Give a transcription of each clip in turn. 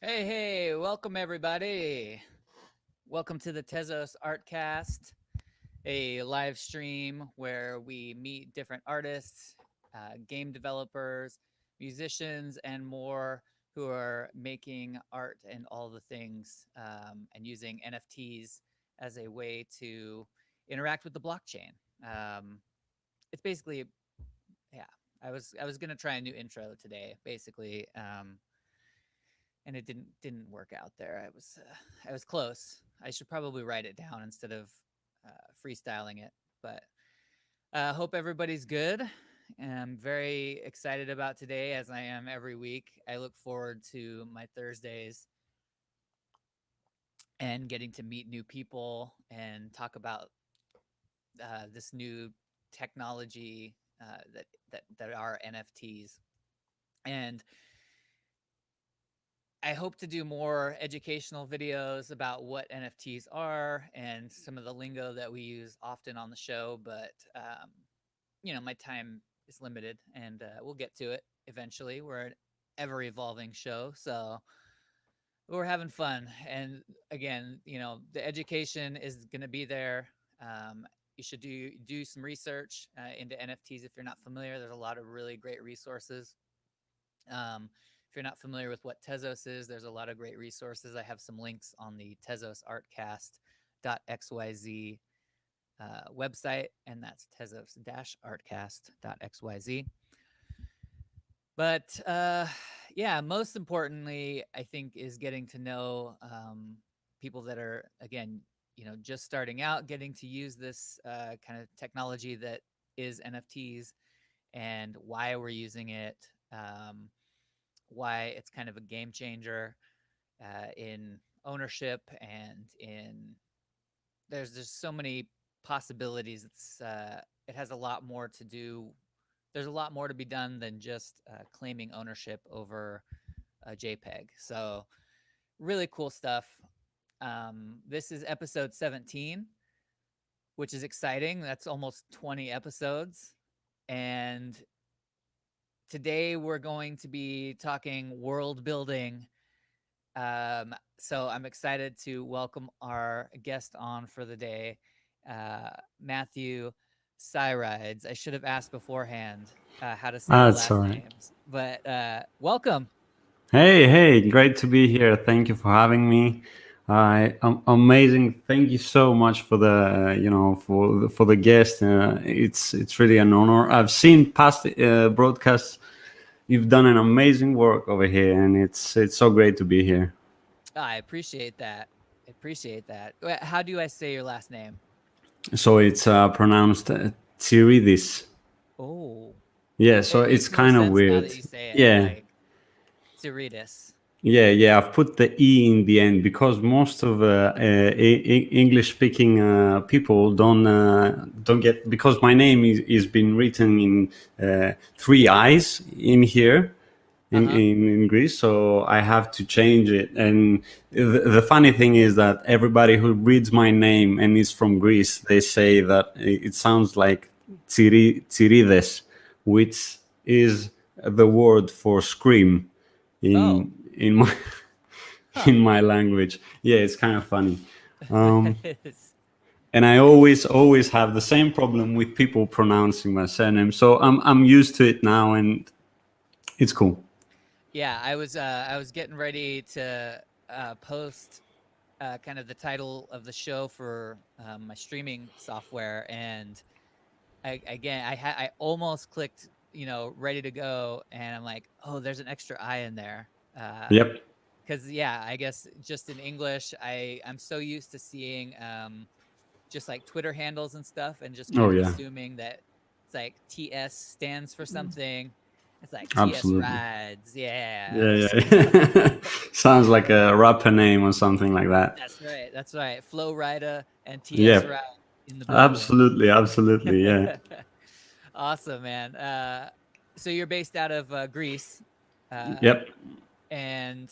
Hey, welcome everybody. Welcome to the tezos-artcast, a live stream where we meet different artists, game developers, musicians, and more who are making art and all the things and using NFTs as a way to interact with the blockchain. Um, it's basically, yeah. I was gonna try a new intro today, basically. And it didn't work out there. I was close. I should probably write it down instead of freestyling it. But hope everybody's good. I'm very excited about today, as I am every week. I look forward to my Thursdays and getting to meet new people and talk about this new technology that are NFTs. And I hope to do more educational videos about what NFTs are and some of the lingo that we use often on the show, but my time is limited, and we'll get to it eventually. We're an ever evolving show, so we're having fun. And again, the education is going to be there. You should do some research into NFTs if you're not familiar. There's a lot of really great resources. If you're not familiar with what Tezos is, there's a lot of great resources. I have some links on the tezos-artcast.xyz website, and that's tezos-artcast.xyz. But yeah, most importantly, I think is getting to know people that are, again, just starting out, getting to use this kind of technology that is NFTs and why we're using it. Why it's kind of a game changer in ownership and in there's just so many possibilities. It has a lot more to do. There's a lot more to be done than just claiming ownership over a JPEG. So really cool stuff. This is episode 17, which is exciting. That's almost 20 episodes. And today we're going to be talking world building. So I'm excited to welcome our guest on for the day, Mathew Tsirides. I should have asked beforehand how to say your That's all last right. names, but welcome. Hey, great to be here. Thank you for having me. Amazing. Thank you so much for the for the guest. It's really an honor. I've seen past broadcasts. You've done an amazing work over here, and it's so great to be here. I appreciate that. I appreciate that. How do I say your last name? So it's pronounced Tsirides. Oh, Yeah, so it it's makes more kind of sense now weird. that you say it. Yeah, Like Tsirides. yeah. I've put the e in the end because most of English-speaking people don't get because my name is been written in three i's in here Uh huh. in Greece, so I have to change it. And the funny thing is that everybody who reads my name and is from Greece, they say that it sounds like Tsirides, which is the word for scream Oh, in my huh. in my language. Yeah, it's kind of funny. That Um, is. and I always have the same problem with people pronouncing my surname. So I'm used to it now, and it's cool. Yeah, I was getting ready to post kind of the title of the show for my streaming software, and I almost clicked, ready to go, and I'm like, oh, there's an extra I in there. Yep. Because yeah, I guess just in English, I'm so used to seeing just like Twitter handles and stuff, and just Oh kind of yeah. assuming that it's like TS stands for something. It's like TS Absolutely. rides, yeah. Yeah, yeah. Sounds like a rapper name or something like that. That's right. That's right. Flow Rida and TS Yeah. Ride in the building. Absolutely. Yeah. Awesome, man. So you're based out of Greece, uh, Yep. and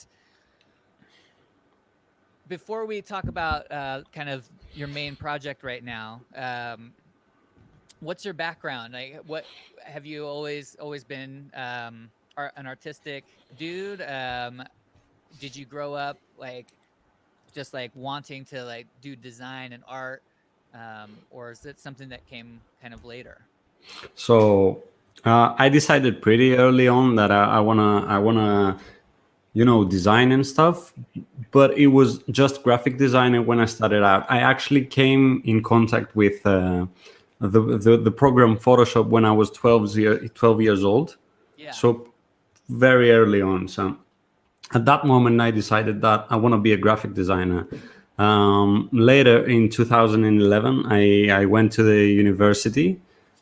before we talk about kind of your main project right now, what's your background? Like, what have you always been an artistic dude? did you grow up like just like wanting to like do design and art, or is it something that came kind of later? So I decided pretty early on that I wanna design and stuff, but it was just graphic designer when I started out. I actually came in contact with the program Photoshop when I was 12 years old, Yeah. so very early on. So at that moment I decided that I want to be a graphic designer. Later in 2011 I went to the university,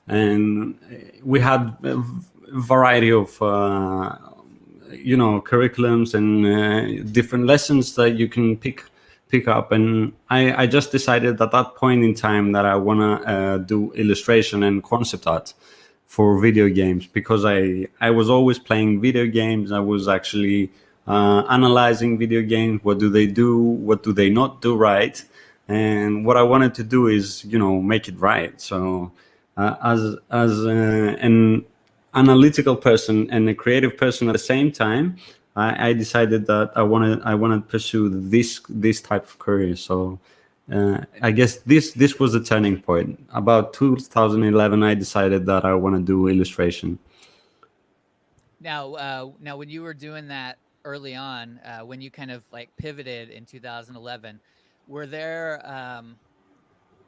and we had a variety of curriculums and different lessons that you can pick up, and I just decided at that point in time that I want to do illustration and concept art for video games, because I was always playing video games. I was actually analyzing video games. What do they do? What do they not do right? And what I wanted to do is, make it right. So as an analytical person and a creative person at the same time, I decided that I wanted to pursue this type of career. So I guess this was the turning point. About 2011, I decided that I want to do illustration. Now, when you were doing that early on, when you kind of like pivoted in 2011, were there um,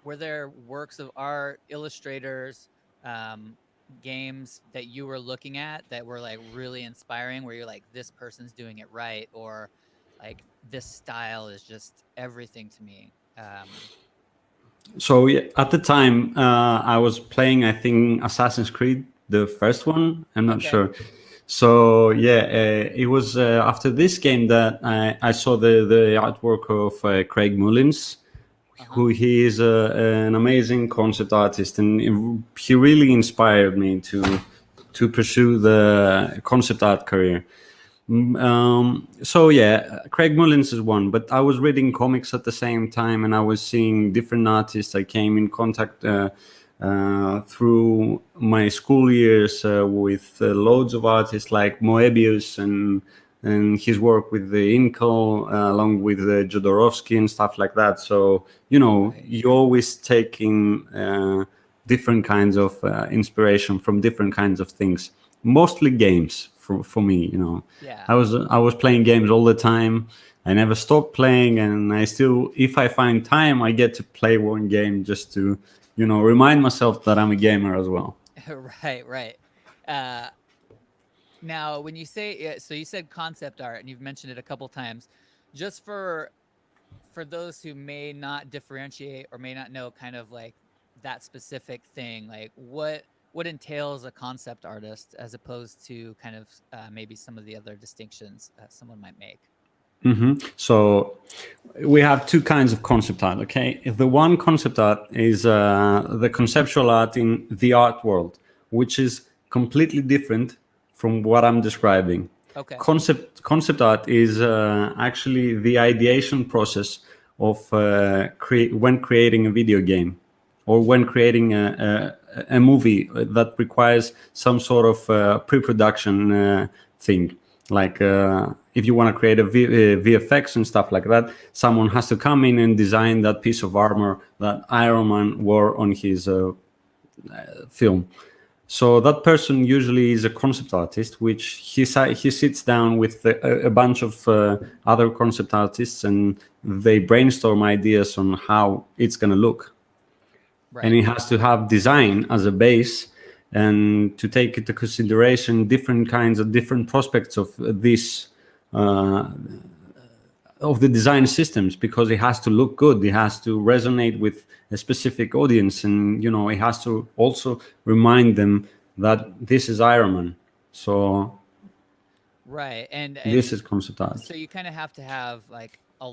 were there works of art, illustrators, um, games that you were looking at that were like really inspiring, where you're like, this person's doing it right, or like this style is just everything to me? So yeah, at the time, I was playing, I think, Assassin's Creed, the first one. I'm not Okay. sure. So yeah, it was after this game that I saw the artwork of Craig Mullins, Uh-huh. who he is an amazing concept artist, and he really inspired me to pursue the concept art career. So yeah, Craig Mullins is one, but I was reading comics at the same time, and I was seeing different artists. I came in contact through my school years with loads of artists like Moebius and his work with the Incal, along with Jodorowsky and stuff like that. So Right. you always taking different kinds of inspiration from different kinds of things, mostly games for me. Yeah. I was playing games all the time. I never stopped playing, and I still, if I find time, I get to play one game just to remind myself that I'm a gamer as well. Right, right. Uh, Now, when you say so, you said concept art, and you've mentioned it a couple times. Just for those who may not differentiate or may not know, kind of like that specific thing, like what entails a concept artist as opposed to kind of maybe some of the other distinctions someone might make. So we have two kinds of concept art. Okay, the one concept art is the conceptual art in the art world, which is completely different from what I'm describing. Okay. Concept art is actually the ideation process of when creating a video game, or when creating a movie that requires some sort of pre-production thing. Like if you want to create a VFX and stuff like that, someone has to come in and design that piece of armor that Iron Man wore on his film. So that person usually is a concept artist, which he sits down with a bunch of other concept artists, and they brainstorm ideas on how it's going to look. And Right. it has to have design as a base, and to take into consideration different prospects uh, of the design systems, because it has to look good, it has to resonate with a specific audience, and it has to also remind them that this is Iron Man. So Right. this And is concept art. so you kind of have to have like uh,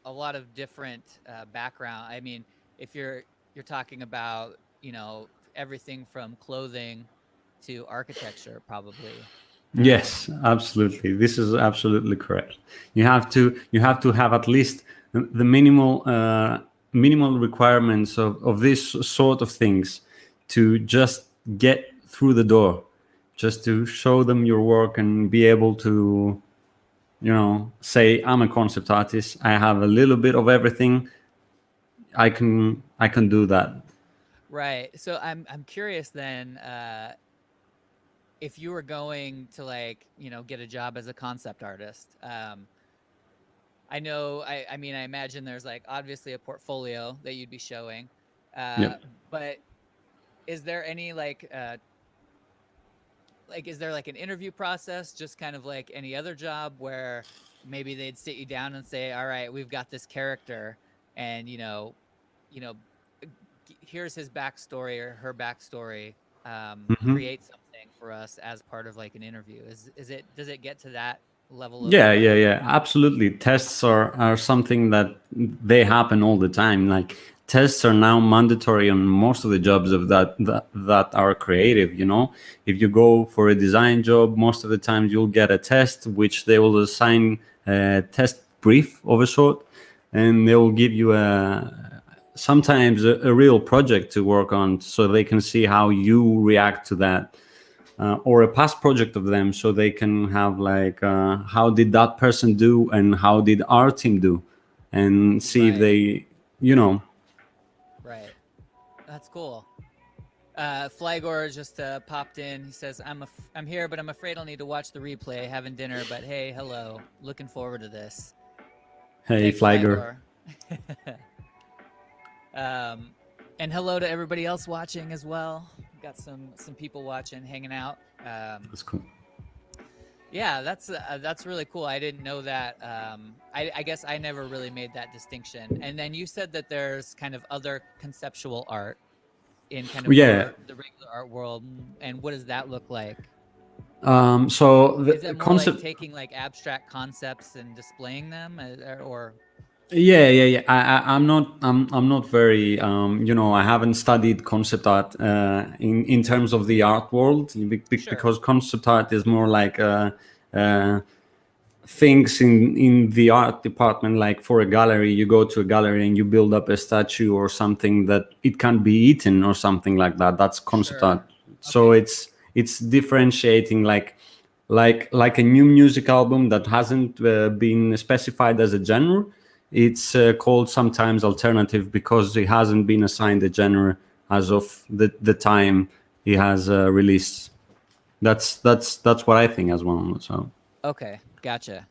a lot of different background. I mean, if you're talking about everything from clothing to architecture, probably. Um, Yes, absolutely. This is absolutely correct. You have to have at least the minimal requirements of this sort of things to just get through the door, just to show them your work and be able to say I'm a concept artist. I have a little bit of everything. I can do that. Right. So I'm curious then, if you were going to like, get a job as a concept artist. I know I mean I imagine there's like obviously a portfolio that you'd be showing. Yep. But is there any like is there like an interview process just kind of like any other job where maybe they'd sit you down and say, all right, we've got this character, and you know here's his backstory or her backstory, Hmm. create something for us as part of like an interview. Is it, does it get to that level of Yeah, absolutely. Tests are something that they happen all the time. Like tests are now mandatory on most of the jobs of that are creative. If you go for a design job, most of the times you'll get a test, which they will assign a test brief of a sort, and they will give you sometimes a real project to work on, so they can see how you react to that, or a past project of them, so they can have like how did that person do and how did our team do, and see if right, they you know right. That's cool. Flygor just popped in. He says, I'm here, but I'm afraid I'll need to watch the replay, having dinner, but hey, hello, looking forward to this. Hey, Thanks, Flagger. Flygor. And hello to everybody else watching as well. Got some people watching, hanging out. That's cool. Yeah, that's really cool. I didn't know that. I guess I never really made that distinction. And then you said that there's kind of other conceptual art in kind of Yeah. the regular art world, and what does that look like? So Is the it more like concept. taking like abstract concepts and displaying them, or Yeah. I'm not very. I haven't studied concept art in terms of the art world, sure, because concept art is more like uh, things in the art department. Like for a gallery, you go to a gallery and you build up a statue or something that it can't be eaten or something like that. That's concept art. sure, So okay, it's differentiating, like a new music album that hasn't been specified as a genre. It's called sometimes alternative because it hasn't been assigned a genre as of the time he has released. That's what I think as well. So. okay, gotcha.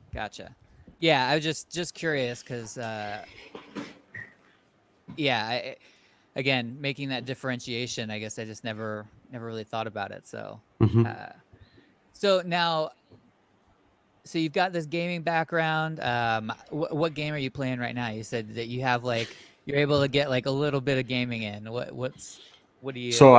Yeah, I was just curious because yeah, again, making that differentiation, I guess I just never really thought about it. So, Mhm. uh, so now, so you've got this gaming background. What game are you playing right now? You said that you have like you're able to get like a little bit of gaming in. What do you? So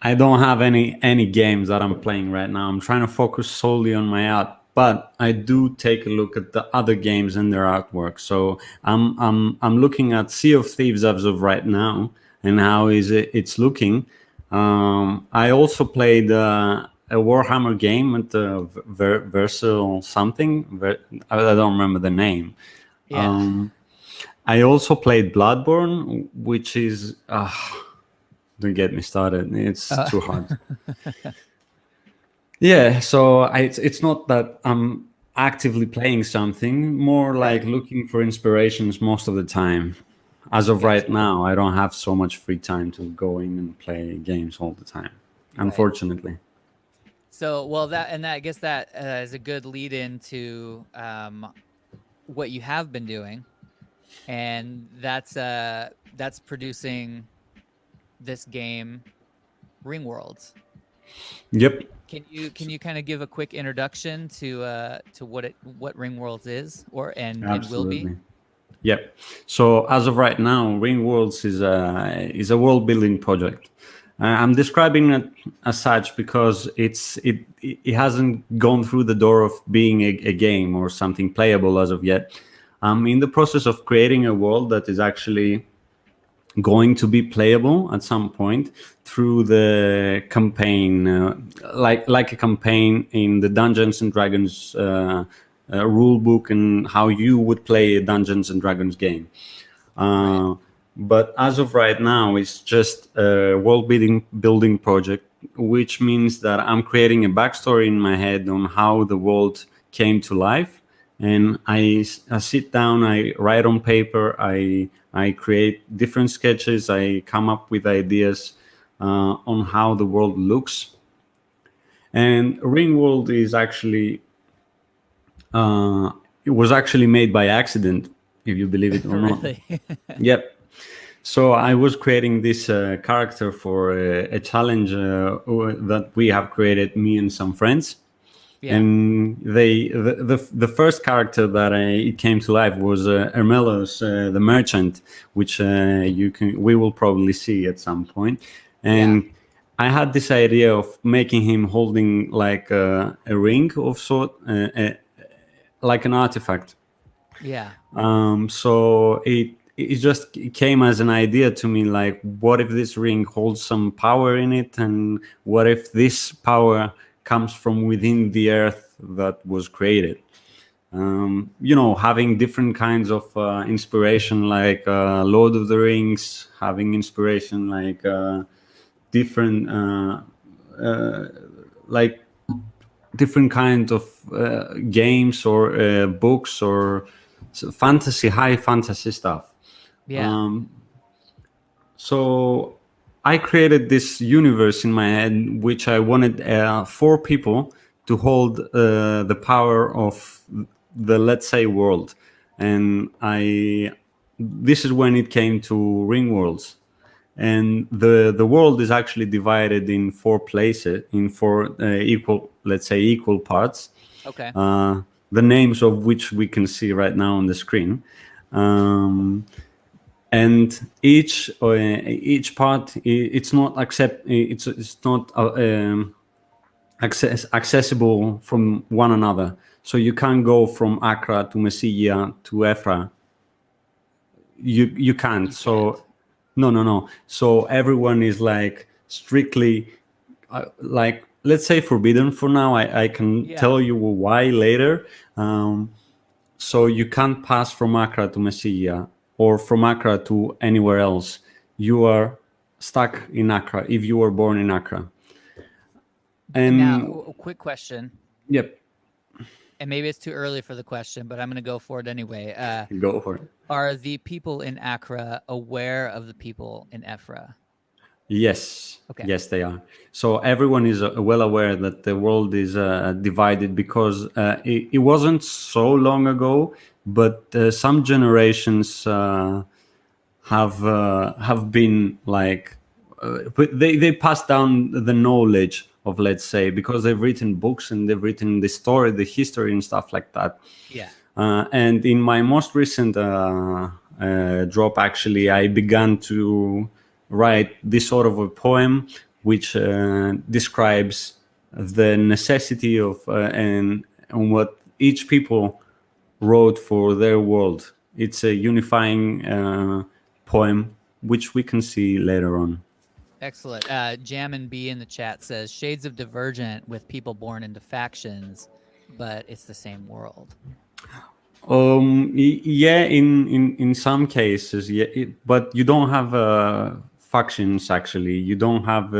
I don't have any games that I'm playing right now. I'm trying to focus solely on my art, but I do take a look at the other games and their artwork. So I'm looking at Sea of Thieves as of right now, and how is it's looking. I also played a Warhammer game at the Versal something. I don't remember the name. Yeah. Um, I also played Bloodborne, which is. Don't get me started. It's Uh, too hard. Yeah, so it's not that I'm actively playing something, more like right. looking for inspirations most of the time. As of right Gotcha. now, I don't have so much free time to go in and play games all the time, Right. unfortunately. So, well, I guess that is a good lead into what you have been doing, and that's producing this game, RingWorlds. Yep, Can you kind of give a quick introduction to what RingWorlds is or and will be? absolutely. Yep. So as of right now, RingWorlds is a world building project. I'm describing it as such because it hasn't gone through the door of being a game or something playable as of yet. I'm in the process of creating a world that is actually going to be playable at some point through the campaign, like a campaign in the Dungeons and Dragons rule book, and how you would play a Dungeons and Dragons game. Right. Uh, but as of right now, it's just a world building project, which means that I'm creating a backstory in my head on how the world came to life, and I sit down, I write on paper, I create different sketches, I come up with ideas on how the world looks. And Ringworld is actually it was actually made by accident, if you believe it or not. Really? Yep. So I was creating this character for a challenge that we have created, me and some friends. Yeah. And the first character that it came to life was Hermelos, the merchant, which we will probably see at some point. And I had this idea of making him holding like a ring of sort, like an artifact. Yeah. So it just came as an idea to me, like, what if this ring holds some power in it, and what if this power comes from within the earth that was created? Having different kinds of inspiration, like Lord of the Rings, having inspiration like different like different kinds of games or books or high fantasy stuff. Yeah. So I created this universe in my head, which I wanted 4 people to hold the power of the, let's say, world. And this is when it came to RINGWORLDS. And the world is actually divided in 4 places, in 4 equal parts. Okay. The names of which we can see right now on the screen. And each part, it's not accessible from one another. So you can't go from Accra to Mesilla to Efra. You can't. So no. So everyone is like strictly like, let's say, forbidden for now. I can tell you why later. So you can't pass from Accra to Mesilla or from Accra to anywhere else. You are stuck in Accra if you were born in Accra. And now, a quick question. Yep. And maybe it's too early for the question, but I'm going to go for it anyway. Go for it. Are the people in Accra aware of the people in Efra? Yes. Okay. Yes, they are. So everyone is well aware that the world is divided because it wasn't so long ago, but some generations have been like they passed down the knowledge of, let's say, because they've written books and they've written the story, the history, and stuff like that. Yeah. And in my most recent drop, actually, I began to write this sort of a poem which describes the necessity of and what each people wrote for their world. It's a unifying poem which we can see later on. Excellent. Jam and B in the chat says shades of Divergent with people born into factions, but it's the same world. Yeah, in some cases, yeah, but you don't have factions. Actually, you don't have.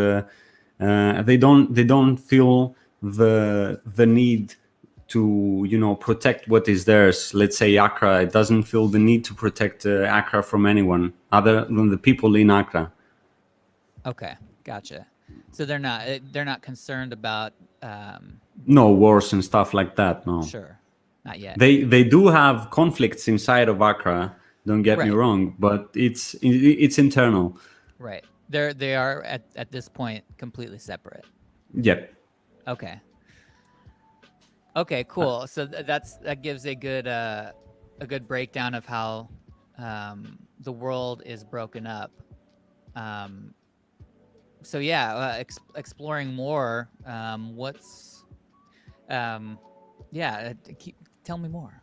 They don't feel the need to protect what is theirs. Let's say Accra, it doesn't feel the need to protect Accra from anyone other than the people in Accra. Okay, gotcha. So they're not concerned about no wars and stuff like that. No, sure, not yet. They do have conflicts inside of Accra. Don't get me wrong, but it's internal. Right. They are at this point completely separate. Yep. Okay. Okay, cool. So that gives a good breakdown of how the world is broken up. So yeah, exploring more. Tell me more.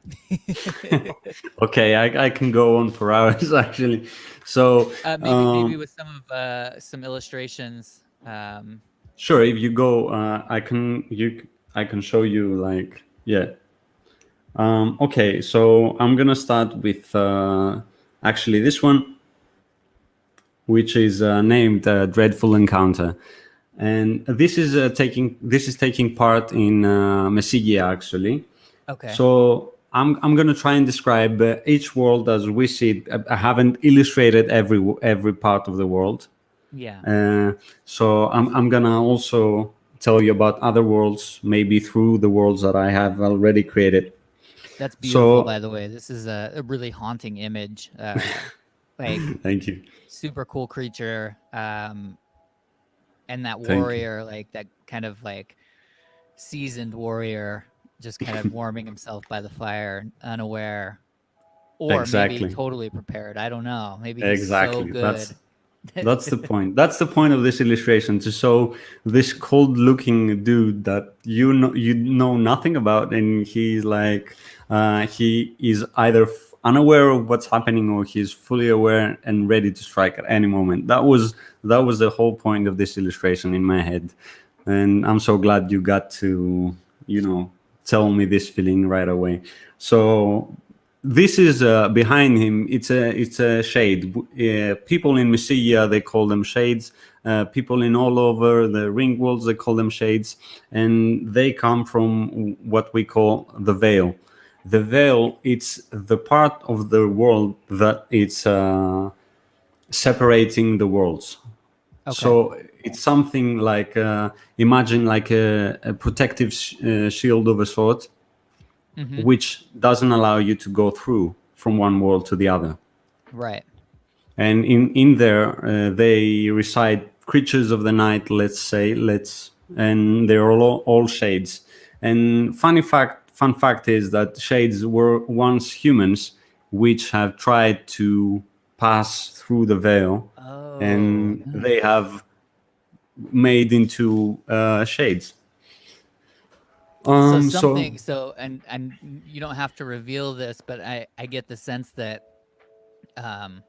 Okay, I can go on for hours actually. So maybe with some illustrations. Sure, if you go, I can show you, like, yeah. Okay, so I'm gonna start with actually this one, which is named Dreadful Encounter, and this is taking part in Mesilla actually. Okay. So I'm gonna try and describe each world as we see it. I haven't illustrated every part of the world. Yeah, So I'm gonna also tell you about other worlds, maybe through the worlds that I have already created. that's beautiful. So By the way, this is a really haunting image. Like thank you, super cool creature. And that thank you. warrior, like that kind of like seasoned warrior, just kind of warming himself by the fire, unaware, or maybe Exactly, totally prepared. I don't know. Maybe he's so exactly. good. That's the point. That's the point of this illustration, to show this cold-looking dude that you know nothing about, and he's like he is either unaware of what's happening, or he's fully aware and ready to strike at any moment. That was the whole point of this illustration in my head, and I'm so glad you got to tell me this feeling right away. So this is behind him. It's a shade. People in Mysia, they call them shades. People in all over the ring worlds, they call them shades, and they come from what we call the veil. The veil, it's the part of the world that it's separating the worlds. Okay. So it's something like imagine like a protective shield of a sort, Mm-hmm. which doesn't allow you to go through from one world to the other. Right. And in there, they reside creatures of the night, let's say, and they're all shades. And fun fact is that shades were once humans, which have tried to pass through the veil, Oh, and they have made into shades. so So something. So and you don't have to reveal this, but I get the sense that um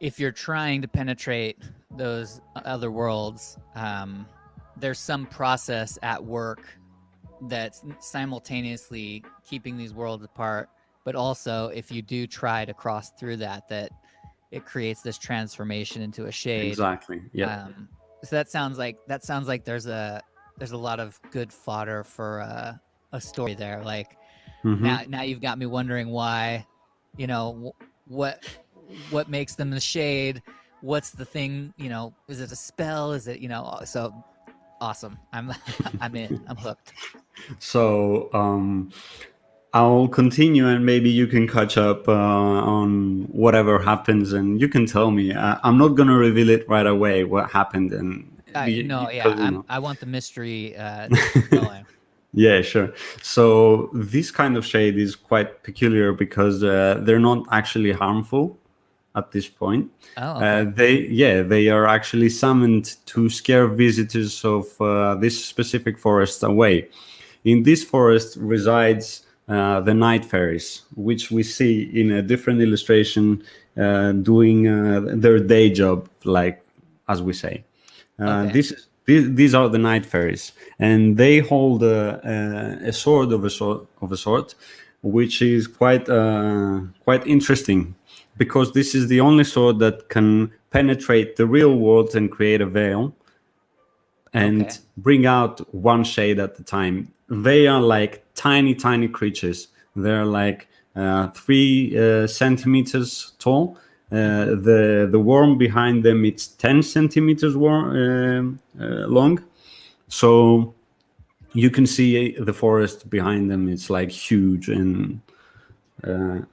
if you're trying to penetrate those other worlds, there's some process at work that's simultaneously keeping these worlds apart. But also, if you do try to cross through that it creates this transformation into a shade. exactly, yeah. So that sounds like there's a lot of good fodder for a story there. Like now you've got me wondering why, what makes them the shade? What's the thing? Is it a spell? Is it So awesome. I'm I'm in. I'm hooked. So I'll continue, and maybe you can catch up on whatever happens, and you can tell me. I'm not gonna reveal it right away what happened, and No, yeah, because I want the mystery to keep going. yeah, sure. So this kind of shade is quite peculiar because they're not actually harmful at this point. Oh, okay. They are actually summoned to scare visitors of this specific forest away. In this forest resides the night fairies, which we see in a different illustration doing their day job, like as we say. Okay. These are the night fairies, and they hold a sword of a sort, which is quite interesting, because this is the only sword that can penetrate the real world and create a veil and Okay. bring out one shade at a time. They are like tiny creatures. They're like 3 centimeters tall. The worm behind them, it's 10 centimeters long. So you can see the forest behind them. It's like huge, and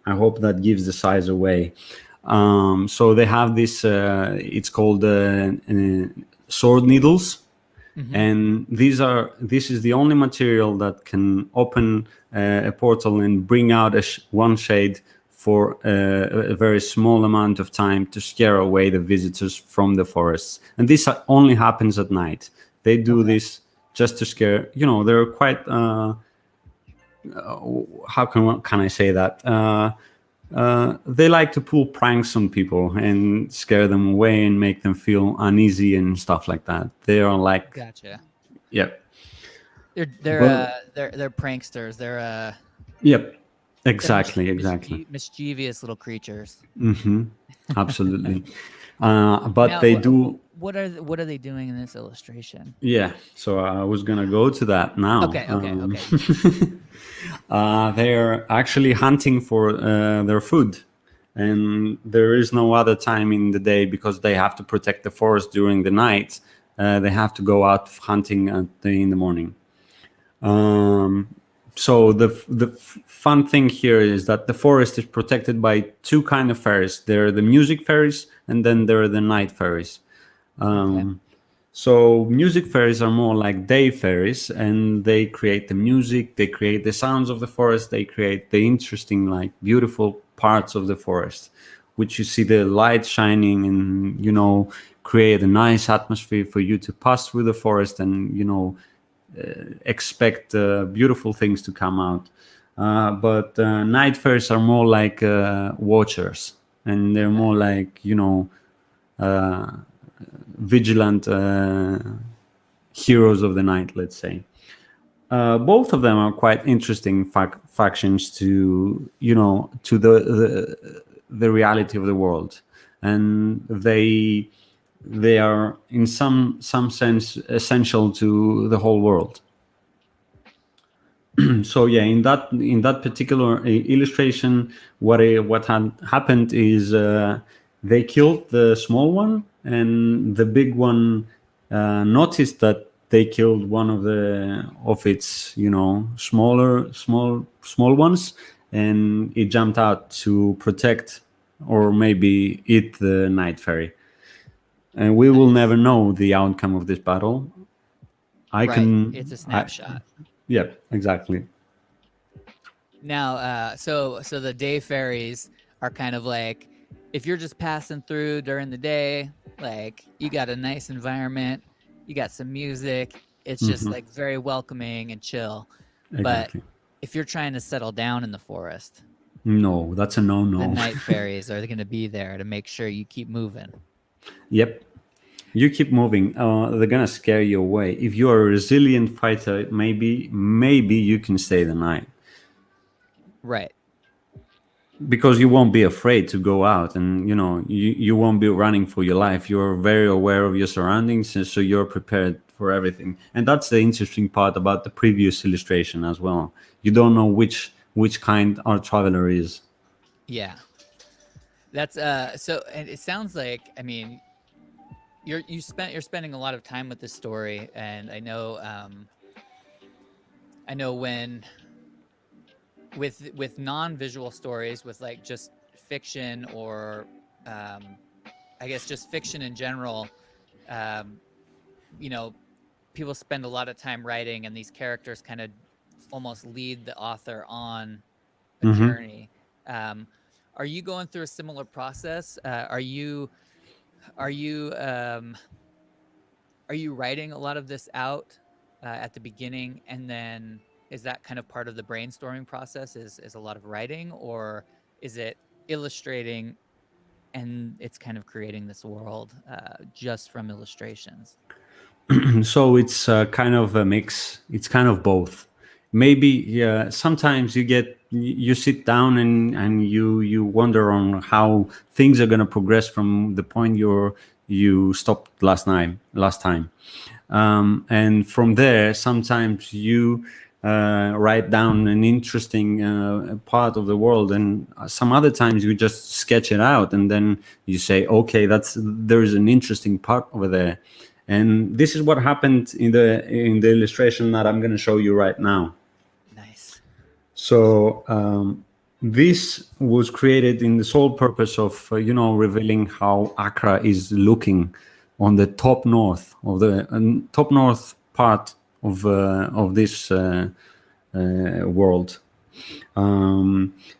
I hope that gives the size away. So they have this. It's called sword needles, Mm-hmm. and this is the only material that can open a portal and bring out one shade for a very small amount of time to scare away the visitors from the forests. And this only happens at night. They do Okay. this just to scare. They're quite. How can I say that? They like to pull pranks on people and scare them away and make them feel uneasy and stuff like that. They are like, Gotcha. yep, They're but they're pranksters. yep, They're exactly. mischievous little creatures. Absolutely. But Now, they do. what are they doing in this illustration? Yeah, so I was gonna go to that now. Okay. They're actually hunting for their food, and there is no other time in the day because they have to protect the forest during the night. They have to go out hunting in the morning. Um, so the fun thing here is that the forest is protected by two kind of fairies. There are the music fairies, and then there are the night fairies. Um, So music fairies are more like day fairies, and they create the music, they create the sounds of the forest, they create the interesting, like beautiful parts of the forest, which you see the light shining and, create a nice atmosphere for you to pass through the forest and, expect beautiful things to come out. But night fairies are more like watchers, and they're more like, uh, vigilant heroes of the night, let's say. Both of them are quite interesting factions to the reality of the world, and they are in some sense essential to the whole world. So yeah, in that particular illustration, what had happened is they killed the small one, and the big one noticed that they killed one of its small ones, and it jumped out to protect or maybe eat the night fairy. And we will never know the outcome of this battle. It's a snapshot. Yeah, exactly. Now, so the day fairies are kind of like, if you're just passing through during the day, like you got a nice environment, you got some music, it's just like very welcoming and chill. Exactly. But if you're trying to settle down in the forest, no, that's a no. The night fairies are going to be there to make sure you keep moving. Yep. You keep moving. They're gonna scare you away. If you're a resilient fighter, maybe you can stay the night. Right. Because you won't be afraid to go out, and you won't be running for your life. You're very aware of your surroundings, and so you're prepared for everything. And that's the interesting part about the previous illustration as well. You don't know which kind our traveler is. Yeah. That's so, and it sounds like, I mean, you're spending a lot of time with this story, and I know when with non-visual stories, with like just fiction or I guess just fiction in general, people spend a lot of time writing, and these characters kind of almost lead the author on a journey. Are you going through a similar process? Are you writing a lot of this out at the beginning, and then is that kind of part of the brainstorming process? Is a lot of writing, or is it illustrating and it's kind of creating this world just from illustrations? So it's kind of a mix. It's kind of both. Maybe sometimes you sit down and you wonder on how things are going to progress from the point you stopped last time, and from there sometimes you write down an interesting part of the world, and some other times you just sketch it out, and then you say, okay, there's an interesting part over there. And this is what happened in the illustration that I'm going to show you right now. Nice. So this was created in the sole purpose of revealing how Accra is looking on the top north part of this world.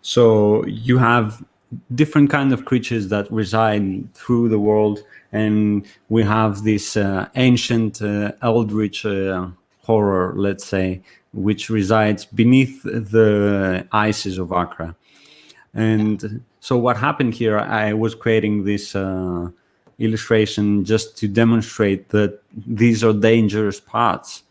So you have different kind of creatures that reside through the world, and we have this ancient eldritch horror, let's say, which resides beneath the ices of Accra. And so what happened here, I was creating this illustration just to demonstrate that these are dangerous parts,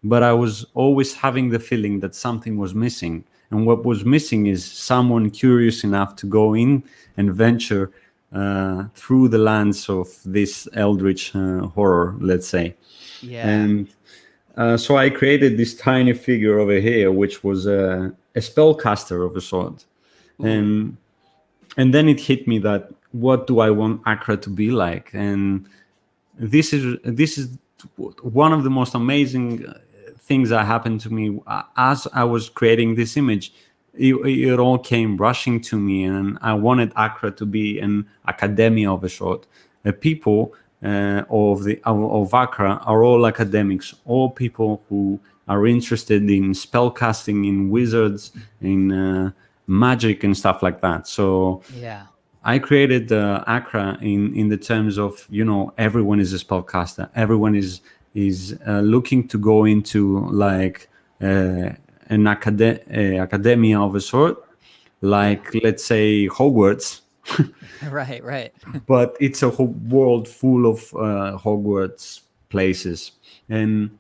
but I was always having the feeling that something was missing. And what was missing is someone curious enough to go in and venture through the lens of this eldritch horror, let's say. Yeah. And so I created this tiny figure over here, which was a spellcaster of a sort. Ooh. And then it hit me that what do I want Accra to be like? And this is one of the most amazing things that happened to me as I was creating this image. It all came rushing to me, and I wanted Accra to be an academia of a sort. The people of Accra are all academics, all people who are interested in spellcasting, in wizards, in magic and stuff like that. So Yeah. I created Accra in the terms of, everyone is a spellcaster. Everyone is looking to go into like an academia of a sort, like let's say Hogwarts. Right. But it's a whole world full of Hogwarts places, and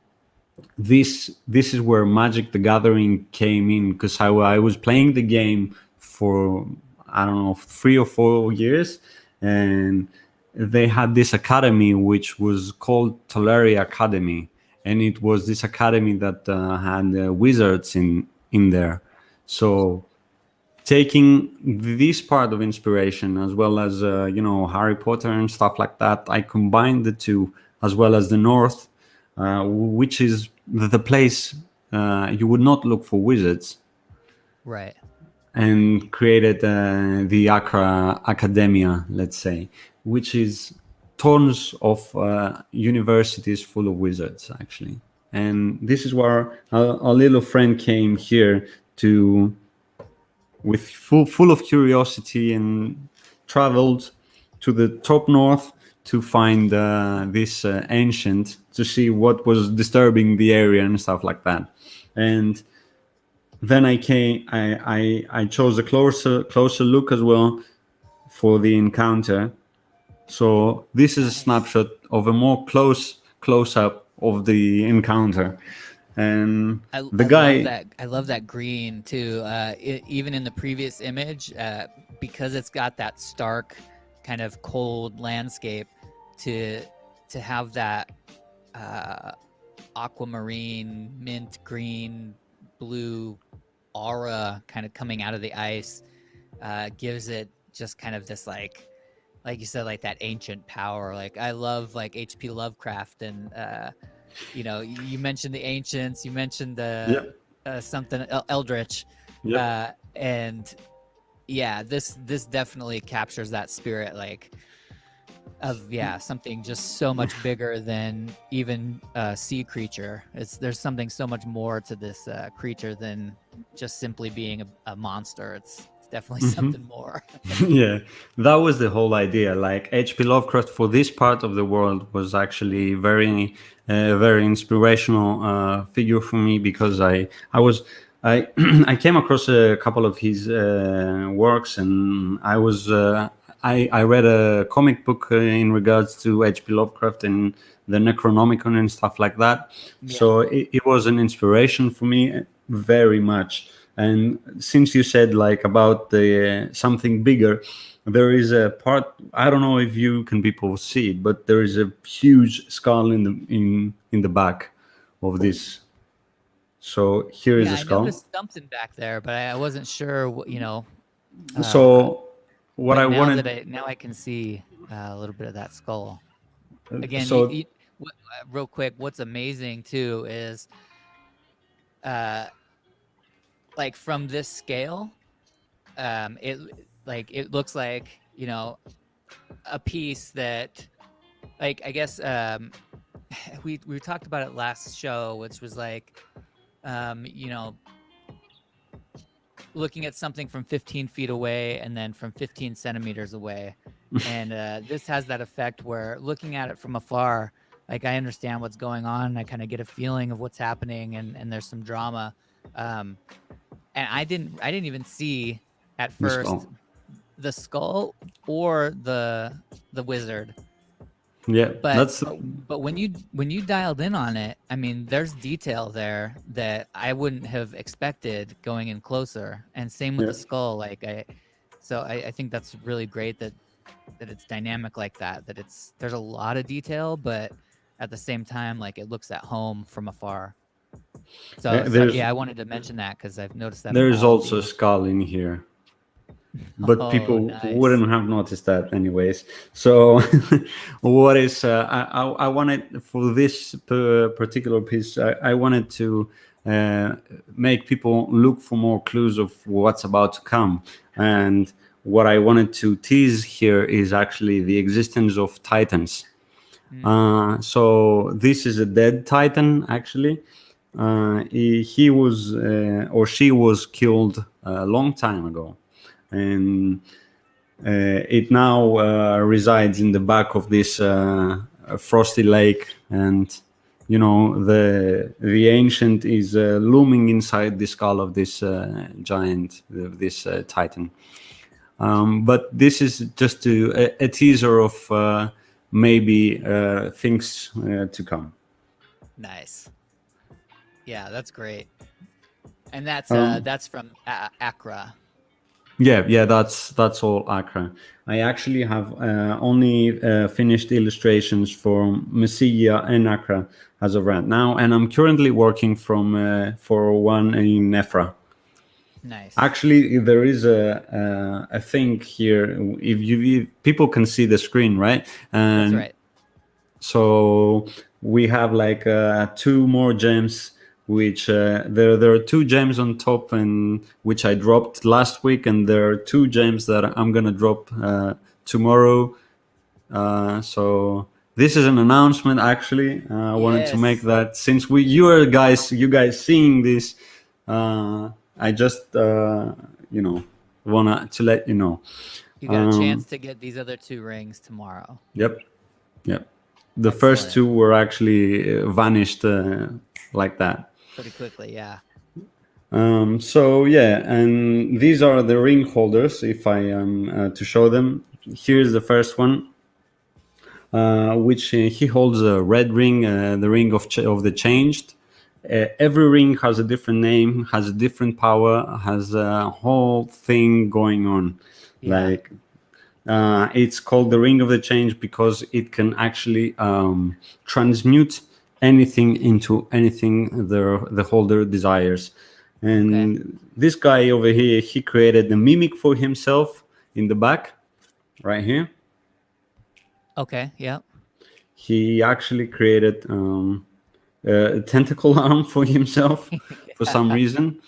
this is where Magic the Gathering came in, because I was playing the game for, I don't know, 3 or 4 years, and they had this academy which was called Toleri Academy, and it was this academy that had wizards in there. So taking this part of inspiration as well as Harry Potter and stuff like that, I combined the two, as well as the North, which is the place you would not look for wizards, Right. and created the Accra Academia, let's say, which is tons of universities full of wizards, actually. And this is where a little friend came here to, with full of curiosity, and traveled to the top north to find this ancient, to see what was disturbing the area and stuff like that. And then I chose a closer look as well for the encounter. So this is a snapshot of a more close up of the encounter. And the guy, I love that green too. Even in the previous image, because it's got that stark kind of cold landscape, to have that aquamarine, mint green, blue aura kind of coming out of the ice, gives it just kind of this like you said, like that ancient power. Like I love like H.P. Lovecraft, and you mentioned the ancients, you mentioned the something eldritch, and yeah, this definitely captures that spirit, like of something just so much bigger than even a sea creature. There's something so much more to this creature than just simply being a monster. It's definitely something more. Yeah, that was the whole idea. Like H.P. Lovecraft for this part of the world was actually very inspirational figure for me, because I I came across a couple of his works, and I read a comic book in regards to H.P. Lovecraft and the Necronomicon and stuff like that. Yeah. So it was an inspiration for me very much. And since you said like about the something bigger, there is a part, I don't know if you can people see it, but there is a huge skull in the back of this. So here is a I skull. noticed something back there, but I wasn't sure what, So what but I wanted, now I can see a little bit of that skull. Again, so real quick, what's amazing too is like from this scale, it looks like, a piece that, like, I guess we talked about it last show, which was like, looking at something from 15 feet away and then from 15 centimeters away. And this has that effect where looking at it from afar, like I understand what's going on. I kind of get a feeling of what's happening, and there's some drama. And I didn't even see at first the skull or the wizard. Yeah, but when you dialed in on it, I mean, there's detail there that I wouldn't have expected going in closer. And same with the skull. Like I think that's really great that dynamic like that. That there's a lot of detail, but at the same time, like it looks at home from afar. So There's yeah, I wanted to mention that because I've noticed that on there's all of also a these. skull in here, but Oh, people nice. wouldn't have noticed that anyways. So what is I wanted for this particular piece, I wanted to uh, make people look for more clues of what's about to come. And what I wanted to tease here is actually the existence of titans. So this is a dead titan actually. He was or she was killed a long time ago, and it now resides in the back of this frosty lake. And the ancient is looming inside the skull of this giant, this titan. But this is just a teaser of maybe things to come. Nice. Yeah, that's great. And Um, that's from Accra. yeah, that's all Accra. I actually have only finished illustrations for Mesilla and Accra as of right now, and I'm currently working for one in Nefra. Nice. Actually, there is a thing here. If people can see the screen, right? That's And right. so we have like two more gems, which there are two gems on top, and which I dropped last week, and there are two gems that I'm gonna drop tomorrow. So this is an announcement. Actually, I wanted to make Yes. that since you guys seeing this. I just wanna to let you know. You got a chance Um, to get these other 2 rings tomorrow. yep, yep. The first Excellent. two were actually vanished like that. Pretty quickly, yeah. So yeah, and these are the ring holders. If I am to show them, here's the first one, which he holds a red ring, the ring of the changed. Every ring has a different name, has a different power, has a whole thing going on. Yeah. Like it's called the ring of the change because it can actually transmute anything into anything the holder desires. Okay. And this guy over here, he created the mimic for himself in the back, right here. Okay. Yep. He actually created a tentacle arm for himself for some Yeah. reason.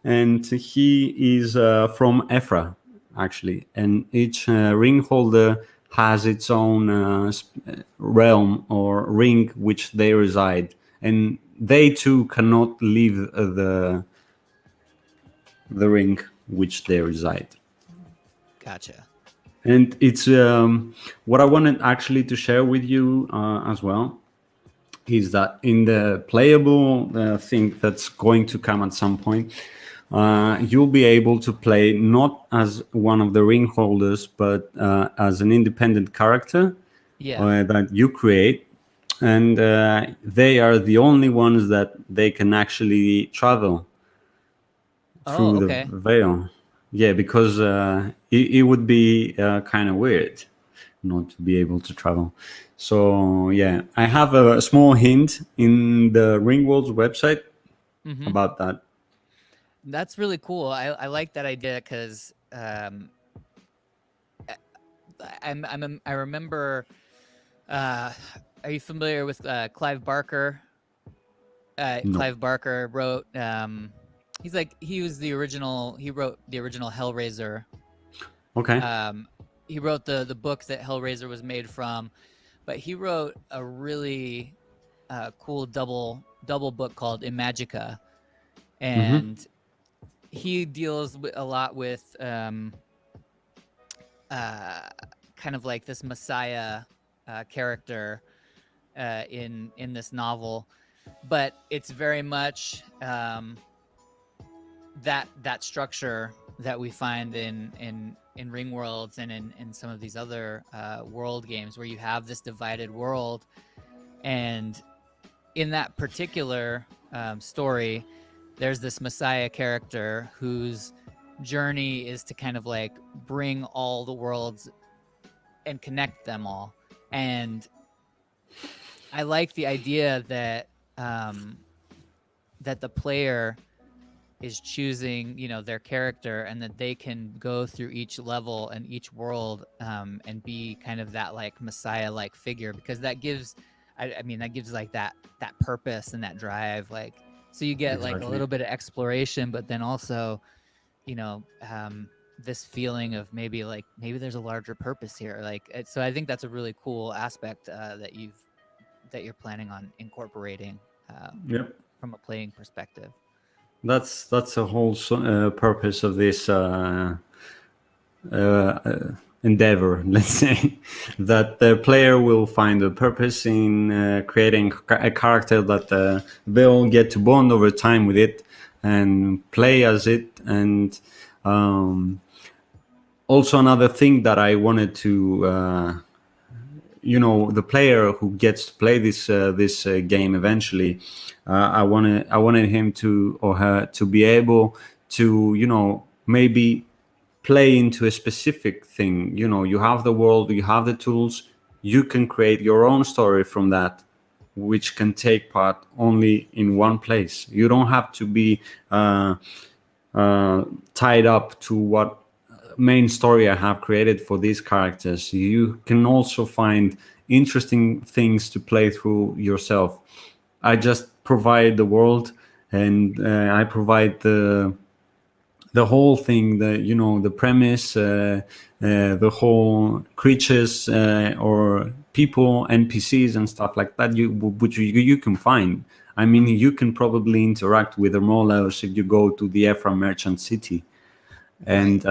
And he is from Ephra, actually. And each ring holder has its own realm or ring which they reside. And they too cannot leave the ring which they reside. Gotcha. And it's what I wanted actually to share with you as well is that in the playable thing that's going to come at some point, you'll be able to play not as one of the ring holders, but as an independent character Yeah. that you create. And they are the only ones that they can actually travel Oh, through the okay. veil. Yeah, because it would be kind of weird not to be able to travel. So yeah, I have a small hint in the RINGWORLDS website Mm-hmm. about that. That's really cool. I like that idea because I remember. Uh, are you familiar with Clive Barker? No. Clive Barker wrote. He was the original. He wrote the original Hellraiser. Okay. He wrote the book that Hellraiser was made from, but he wrote a really cool double book called Imagica, Mm-hmm. and he deals a lot with kind of like this Messiah character in this novel, but it's very much that structure that we find in RINGWORLDS and in some of these other world games where you have this divided world. And in that particular story, there's this Messiah character whose journey is to kind of like bring all the worlds and connect them all. And I like the idea that that the player is choosing, you know, their character, and that they can go through each level and each world, and be kind of that like messiah-like figure, because that gives, I mean, that gives like that purpose and that drive. Like, so you get like a Exactly. little bit of exploration, but then also, you know, this feeling of maybe there's a larger purpose here. Like, so I think that's a really cool aspect that you're planning on incorporating, Yep. from a playing perspective. That's the whole purpose of this endeavor. Let's say that the player will find a purpose in creating a character that they'll get to bond over time with it and play as it. And also another thing that I wanted to the player who gets to play this game eventually, I wanted him to, or her to, be able to, maybe play into a specific thing. You have the world, you have the tools, you can create your own story from that, which can take part only in one place. You don't have to be tied up to what main story I have created for these characters. You can also find interesting things to play through yourself. I just provide the world, and I provide the whole thing, the premise, the whole creatures, or people, NPCs and stuff like that, which you can find. I mean, you can probably interact with Hermolos if you go to the Ephra Merchant City and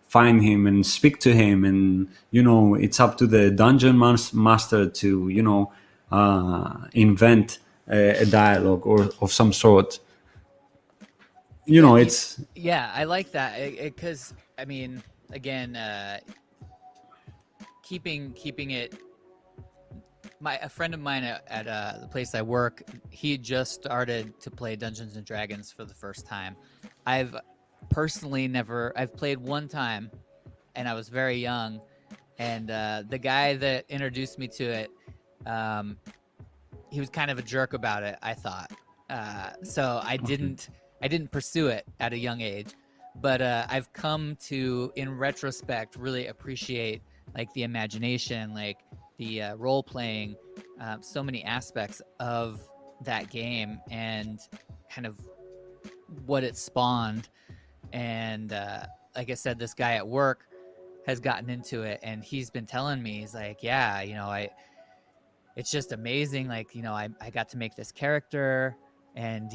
find him and speak to him, and it's up to the dungeon master to invent a dialogue or of some sort. It's Yeah, I like that, because I mean, again, keeping it. A friend of mine at the place I work, he just started to play Dungeons and Dragons for the first time. I've personally I've played one time, and I was very young, and the guy that introduced me to it, he was kind of a jerk about it, I thought. So I didn't pursue it at a young age, but I've come to, in retrospect, really appreciate like the imagination, like the role playing, so many aspects of that game, and kind of what it spawned. And like I said, this guy at work has gotten into it, and he's been telling me, he's like, yeah, it's just amazing. Like, I got to make this character, and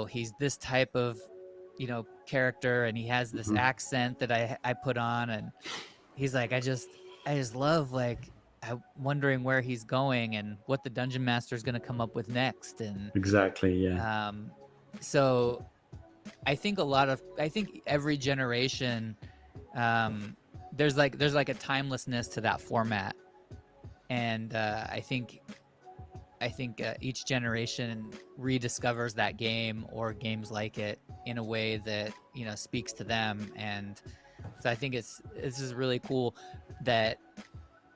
he's this type of character, and he has this accent that I put on, and he's like, I just love, like, I'm wondering where he's going and what the dungeon master is going to come up with next. And exactly, yeah. So I think every generation, there's like a timelessness to that format, and I think each generation rediscovers that game or games like it in a way that speaks to them. And so I think this is really cool that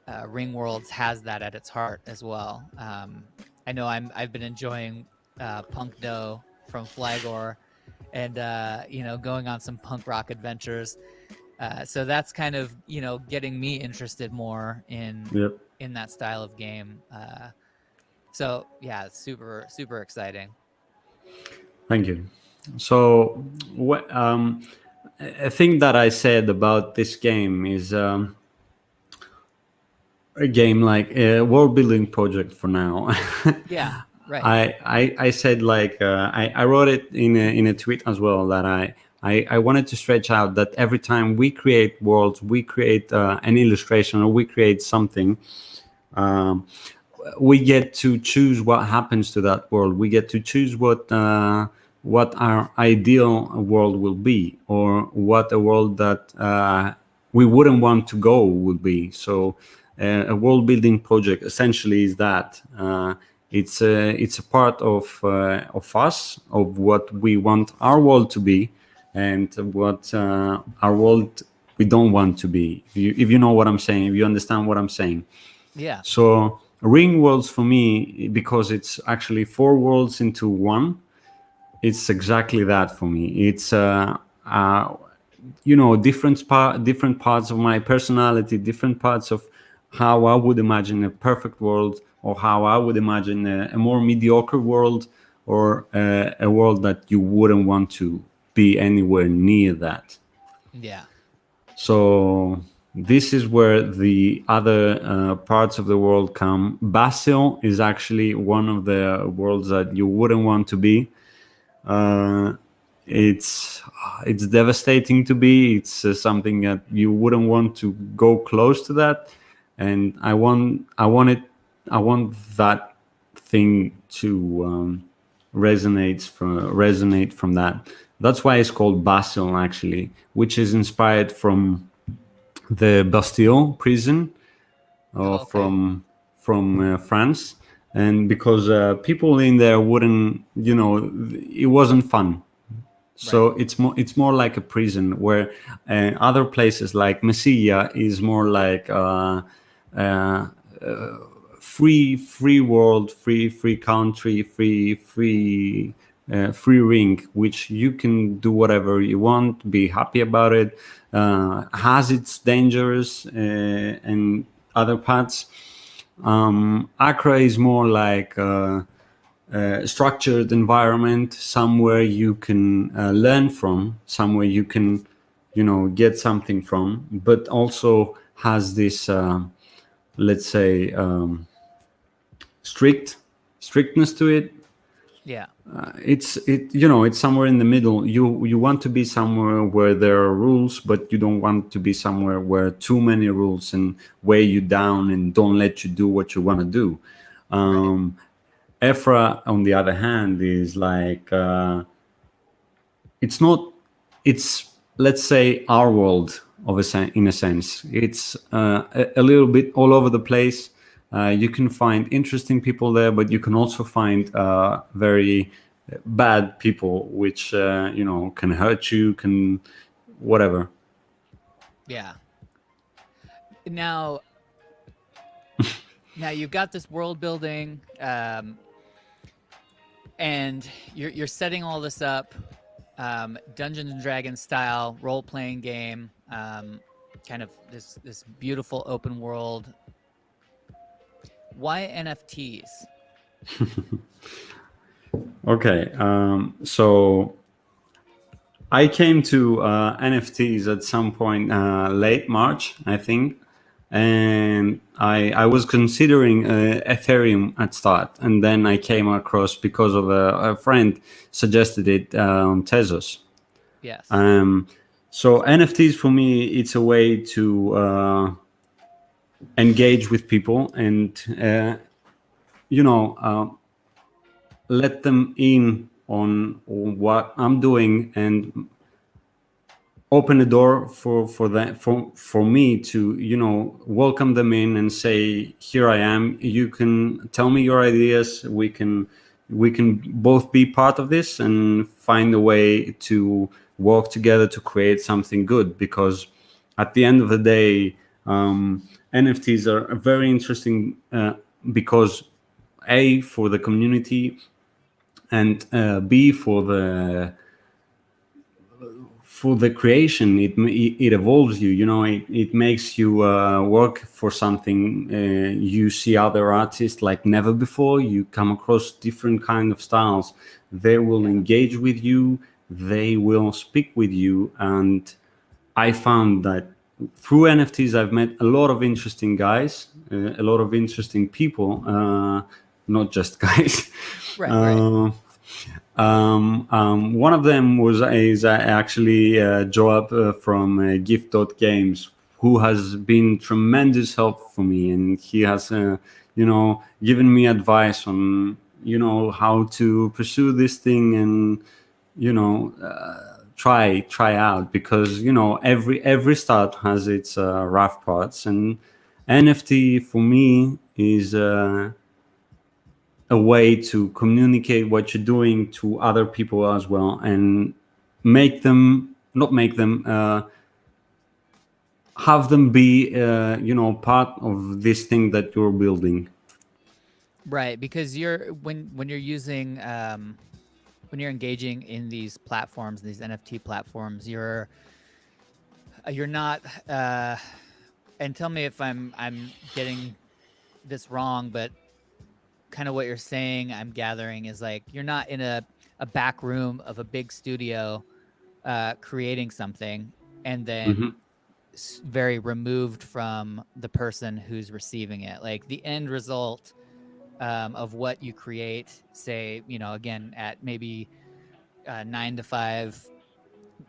RINGWORLDS has that at its heart as well. I know I've been enjoying Punk Do from Flagor, and going on some punk rock adventures. So that's kind of getting me interested more in that style of game. So yeah, it's super exciting. Thank you. So a thing that I said about this game is a game like a world building project for now. Yeah, right. I said, like, I wrote it in a tweet as well, that I wanted to stretch out that every time we create worlds, we create an illustration, or we create something, we get to choose what happens to that world. We get to choose what our ideal world will be, or what a world that we wouldn't want to go would be. So a world building project essentially is that. It's a part of us, of what we want our world to be, and what our world we don't want to be. If you know what I'm saying, if you understand what I'm saying. Yeah. So Ring Worlds for me, because it's actually 4 worlds into one, it's exactly that for me. It's different parts of my personality, different parts of how I would imagine a perfect world, or how I would imagine a more mediocre world, or a world that you wouldn't want to be anywhere near that. Yeah. So this is where the other parts of the world come. Basil is actually one of the worlds that you wouldn't want to be. Uh, it's it's devastating to be. It's something that you wouldn't want to go close to that. And I want that thing to resonate from that. That's why it's called Basel, actually, which is inspired from the Bastille prison, Oh, okay. from France. And because people in there wouldn't, it wasn't fun. Right. So it's more like a prison, where other places like Mesilla is more like uh, free world, free country, free ring, which you can do whatever you want, be happy about it. Has its dangers and other parts. Accra is more like structured environment, somewhere you can learn from, somewhere you can, get something from, but also has this, let's say, strictness to it. Yeah. It's somewhere in the middle. You want to be somewhere where there are rules, but you don't want to be somewhere where too many rules and weigh you down and don't let you do what you want to do. Right. Ephra, on the other hand, is like it's not. It's, let's say, our world in a sense. It's a little bit all over the place. You can find interesting people there, but you can also find very bad people, which can hurt you, can whatever. Yeah. Now, you've got this world building, and you're setting all this up, Dungeons and Dragons style role playing game, kind of this beautiful open world. Why NFTs? Okay, so I came to NFTs at some point late March, I think, and I was considering Ethereum at start, and then I came across, because of a friend suggested it, on Tezos. Yes. So NFTs for me, it's a way to engage with people and let them in on what I'm doing, and open the door for me to welcome them in and say, here I am, you can tell me your ideas, we can both be part of this and find a way to work together to create something good. Because at the end of the day, NFTs are very interesting, because A, for the community, and B, for the creation. It evolves you. It makes you work for something. You see other artists like never before. You come across different kind of styles. They will engage with you, they will speak with you. And I found that through NFTs I've met a lot of interesting guys, a lot of interesting people, not just guys. Right. Right. One of them is actually Joab from Gift.games, who has been tremendous help for me, and he has given me advice on how to pursue this thing, and try out, because every start has its rough parts. And NFT for me is a way to communicate what you're doing to other people as well, and make them not make them have them be part of this thing that you're building. Right, because when you're using when you're engaging in these platforms, these NFT platforms, you're not and tell me if I'm getting this wrong, but kind of what you're saying, I'm gathering, is like you're not in a back room of a big studio creating something and then Hmm. very removed from the person who's receiving it. Like the end result of what you create, say, again, at maybe 9 to 5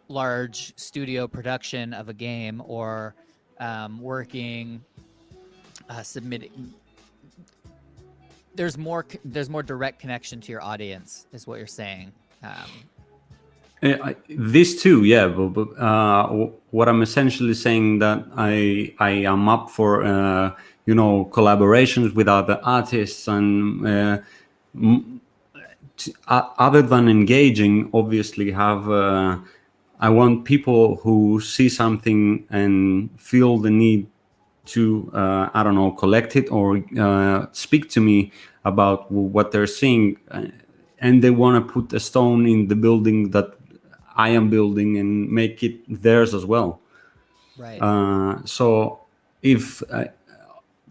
large studio production of a game, or working, submitting. There's more direct connection to your audience, is what you're saying. This too, yeah. But what I'm essentially saying that I am up for collaborations with other artists, and other than engaging, obviously have. I want people who see something and feel the need to I don't know, collect it or speak to me about what they're seeing, and they want to put a stone in the building that I am building and make it theirs as well. Right. So if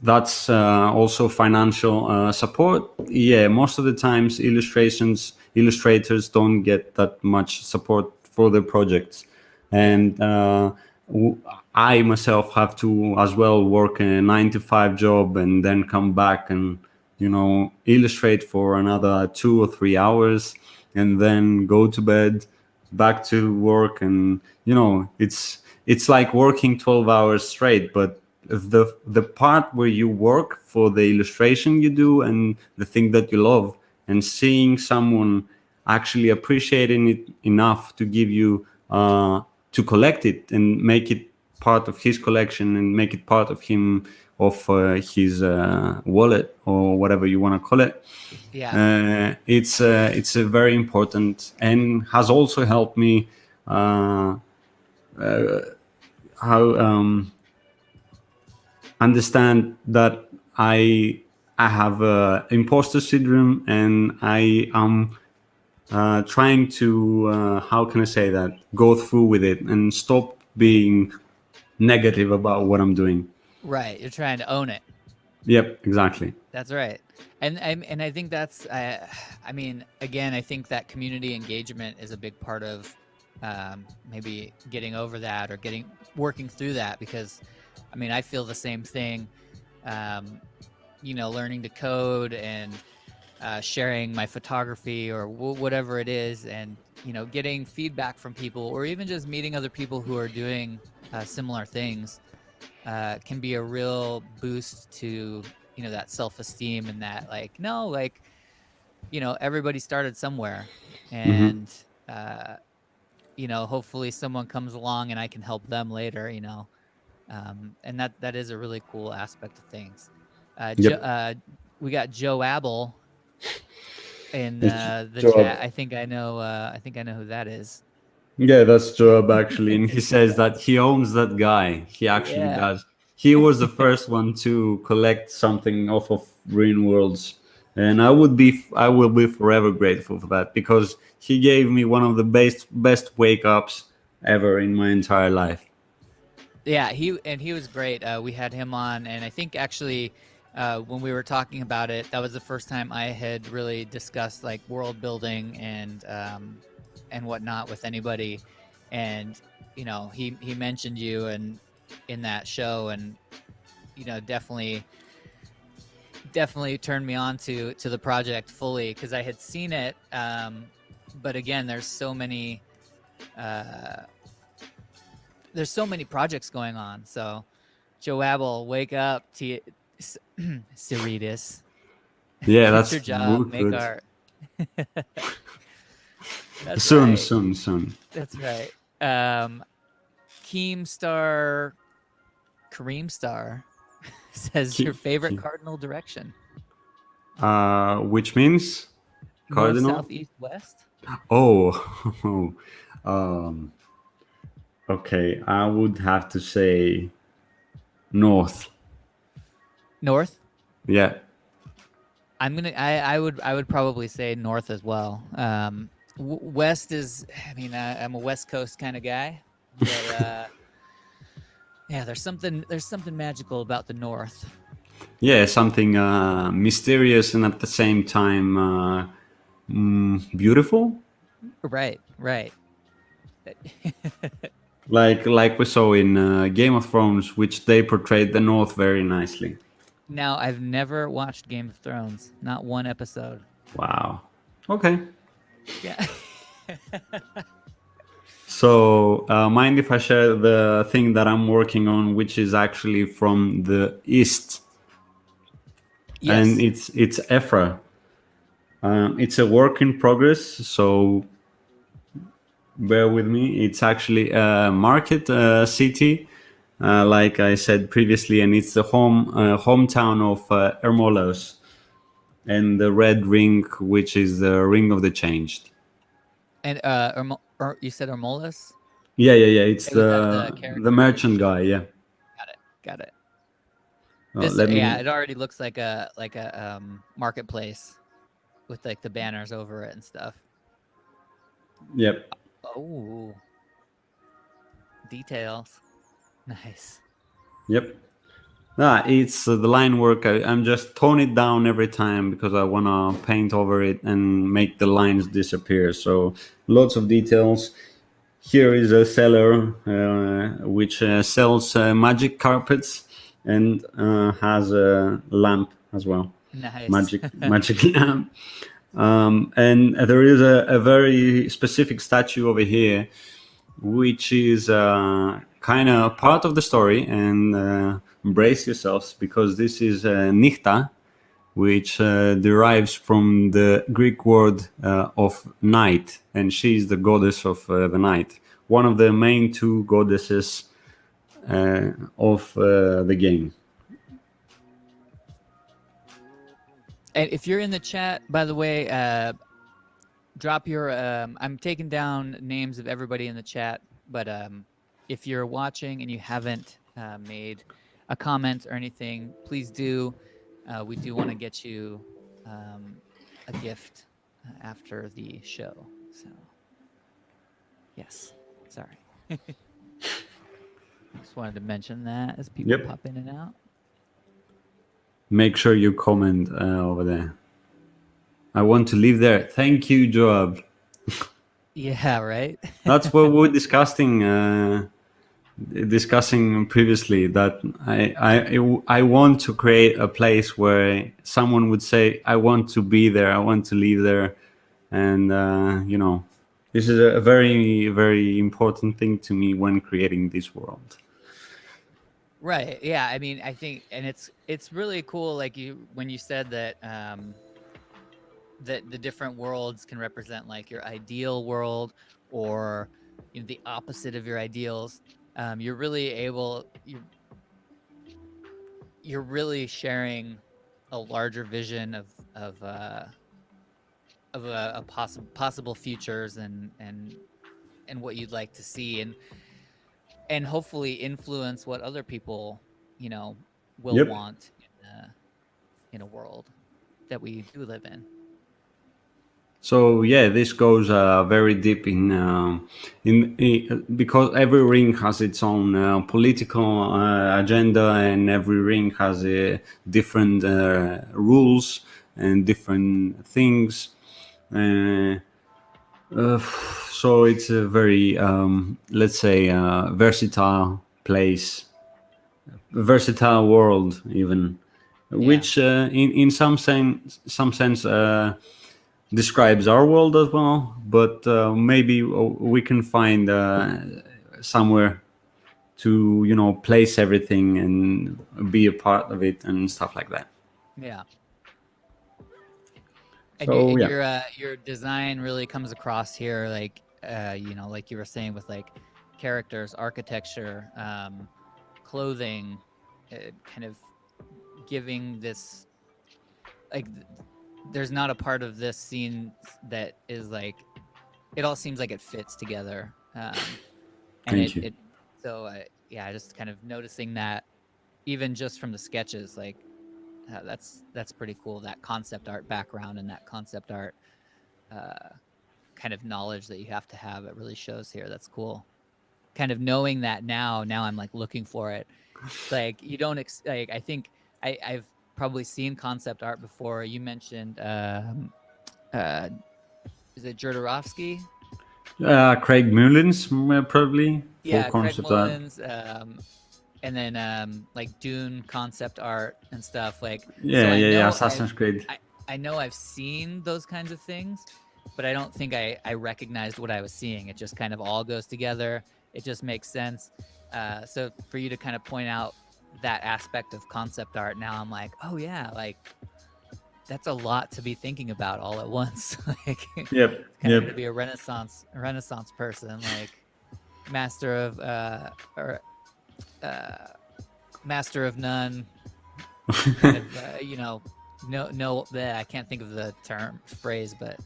that's also financial support, yeah, most of the times illustrators don't get that much support for their projects, and w- I myself have to as well work a 9 to 5 job and then come back and illustrate for another 2 or 3 hours and then go to bed, back to work. And it's like working 12 hours straight. But the part where you work for the illustration you do and the thing that you love, and seeing someone actually appreciating it enough to give you to collect it and make it part of his collection and make it part of his wallet or whatever you want to call it. Yeah. It's a very important, and has also helped me how understand that I have imposter syndrome, and I am trying to how can I say that, go through with it and stop being negative about what I'm doing. Right. You're trying to own it. Yep, exactly. That's right. And I think that's I mean, again, I think that community engagement is a big part of maybe getting over that, or working through that, because I mean, I feel the same thing. Um, learning to code and sharing my photography, or whatever it is, and getting feedback from people, or even just meeting other people who are doing similar things, can be a real boost to that self-esteem, and that, like, no, like, everybody started somewhere, Hmm. and hopefully someone comes along and I can help them later, and that is a really cool aspect of things. Yep. We got Joe Abel in It's the chat. Joab. I think I know who that is. Yeah, that's Joab actually, and he says that he owns that guy. He actually Yeah. does. He was the first one to collect something off of RINGWORLDS, and I will be forever grateful for that, because he gave me one of the best wake ups ever in my entire life. Yeah, he was great. We had him on, and I think actually, when we were talking about it, that was the first time I had really discussed like world building and whatnot with anybody. And he mentioned you and in that show, and definitely turned me on to the project fully, because I had seen it. But again, uh, there's so many projects going on. So, Joe Abel, wake up, Tsirides. Yeah, Quit your that's job, make good. art. That's Soon, right. soon, soon. That's right. Um, Keemstar, Kareem Star says your favorite Ki- cardinal direction: which means north, cardinal. south, east, west. Oh, um, okay. I would have to say. North. North. Yeah. I would probably say north as well. West is, I mean, I'm a West Coast kind of guy, but yeah, there's something magical about the north. Yeah, something mysterious and at the same time beautiful. Right, right. Like we saw in Game of Thrones, which they portrayed the North very nicely. Now, I've never watched Game of Thrones, not one episode. Wow. Okay. Yeah. So, mind if I share the thing that I'm working on, which is actually from the east, and Yes. it's Ephra. It's a work in progress, so bear with me. It's actually a market city, like I said previously, and it's the hometown of Hermolos and the red ring, which is the ring of the changed. And you said Armolas? Yeah. It's Was that the the character that you merchant showed? guy. Yeah. Got it. Got it. This, Let yeah, me. it already looks like a marketplace with like the banners over it and stuff. Yep. Oh, details. Nice. Yep. It's the line work. I'm just tone it down every time because I want to paint over it and make the lines disappear. So lots of details. Here is a seller which sells magic carpets and has a lamp as well. Nice. Magic lamp. And there is a very specific statue over here, which is kind of part of the story. And brace yourselves because this is Nichta, which derives from the Greek word of night, and she is the goddess of the night, one of the main two goddesses of the game. And if you're in the chat, by the way, drop your. I'm taking down names of everybody in the chat, but if you're watching and you haven't made a comment or anything, please do. We do want to get you a gift after the show. So, yes, sorry. Just wanted to mention that as people Yep. pop in and out. Make sure you comment over there. I want to live there. Thank you, Joab. Yeah, right. That's what we were discussing previously, that I want to create a place where someone would say, I want to be there, I want to live there. And this is a very, very important thing to me when creating this world. Right. Yeah. I mean, I think, and it's really cool. Like when you said that that the different worlds can represent like your ideal world or the opposite of your ideals. You're really you're really sharing a larger vision of a possible futures and what you'd like to see and hopefully influence what other people will Yep. want in a world that we do live in. So yeah, this goes very deep because every ring has its own political agenda, and every ring has different rules and different things. So it's a very, let's say, versatile place, versatile world, even, which in some sense describes our world as well. But maybe we can find somewhere to place everything and be a part of it and stuff like that. Yeah. And, So yeah. your design really comes across here, like like you were saying, with like characters, architecture, clothing, kind of giving this like. There's not a part of this scene that is like. It all seems like it fits together, and Thank you. so yeah, just kind of noticing that even just from the sketches, like that's pretty cool. That concept art background and that concept art kind of knowledge that you have to have, it really shows here. That's cool. Kind of knowing that now I'm like looking for it. It's like you don't like, I think I've probably seen concept art before. You mentioned uh is it Jodorowsky? Craig Mullins, probably for Yeah, Craig concept art. Mullins, and then like Dune concept art and stuff. Like, so Yeah, yeah, yeah. Assassin's Creed. I know I've seen those kinds of things, but I don't think I recognized what I was seeing. It just kind of all goes together. It just makes sense. So for you to kind of point out that aspect of concept art, now I'm like, oh yeah, like that's a lot to be thinking about all at once. Like, Yep, kind of yep. going to be a renaissance person, like master of or master of none, kind of no I can't think of the phrase, but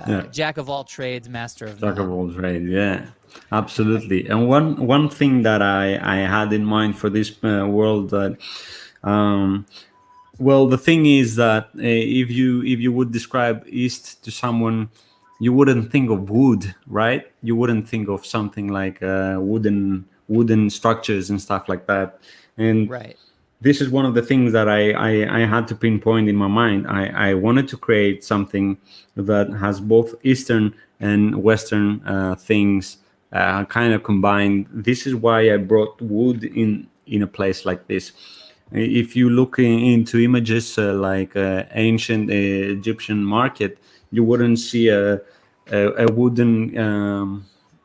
Yeah. jack of all trades, master of Jack of none. all trades, yeah, absolutely. And one thing that I had in mind for this world that, um, well, the thing is that if you would describe East to someone, you wouldn't think of wood, right? You wouldn't think of something like wooden structures and stuff like that. And Right. this is one of the things that I had to pinpoint in my mind. I wanted to create something that has both Eastern and Western things kind of combined. This is why I brought wood in a place like this. If you look into images like ancient Egyptian market, you wouldn't see a wooden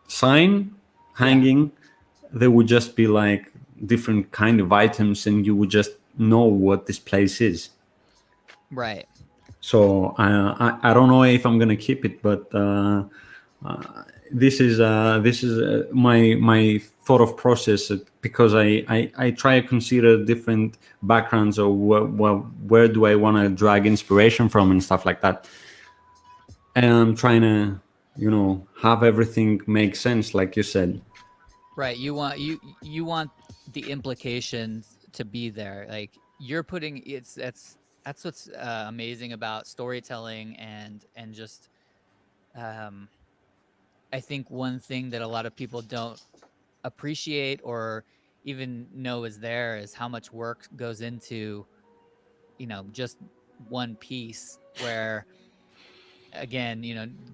sign Yeah. hanging. There would just be like different kind of items, and you would just know what this place is. Right. So I don't know if I'm gonna keep it, but this is my thought of process, because I try to consider different backgrounds of where do I want to drag inspiration from and stuff like that, and I'm trying to have everything make sense, like you said. Right. You want the implications to be there. Like you're putting that's what's amazing about storytelling and just um I think one thing that a lot of people don't appreciate or even know is there is how much work goes into, just one piece, where again,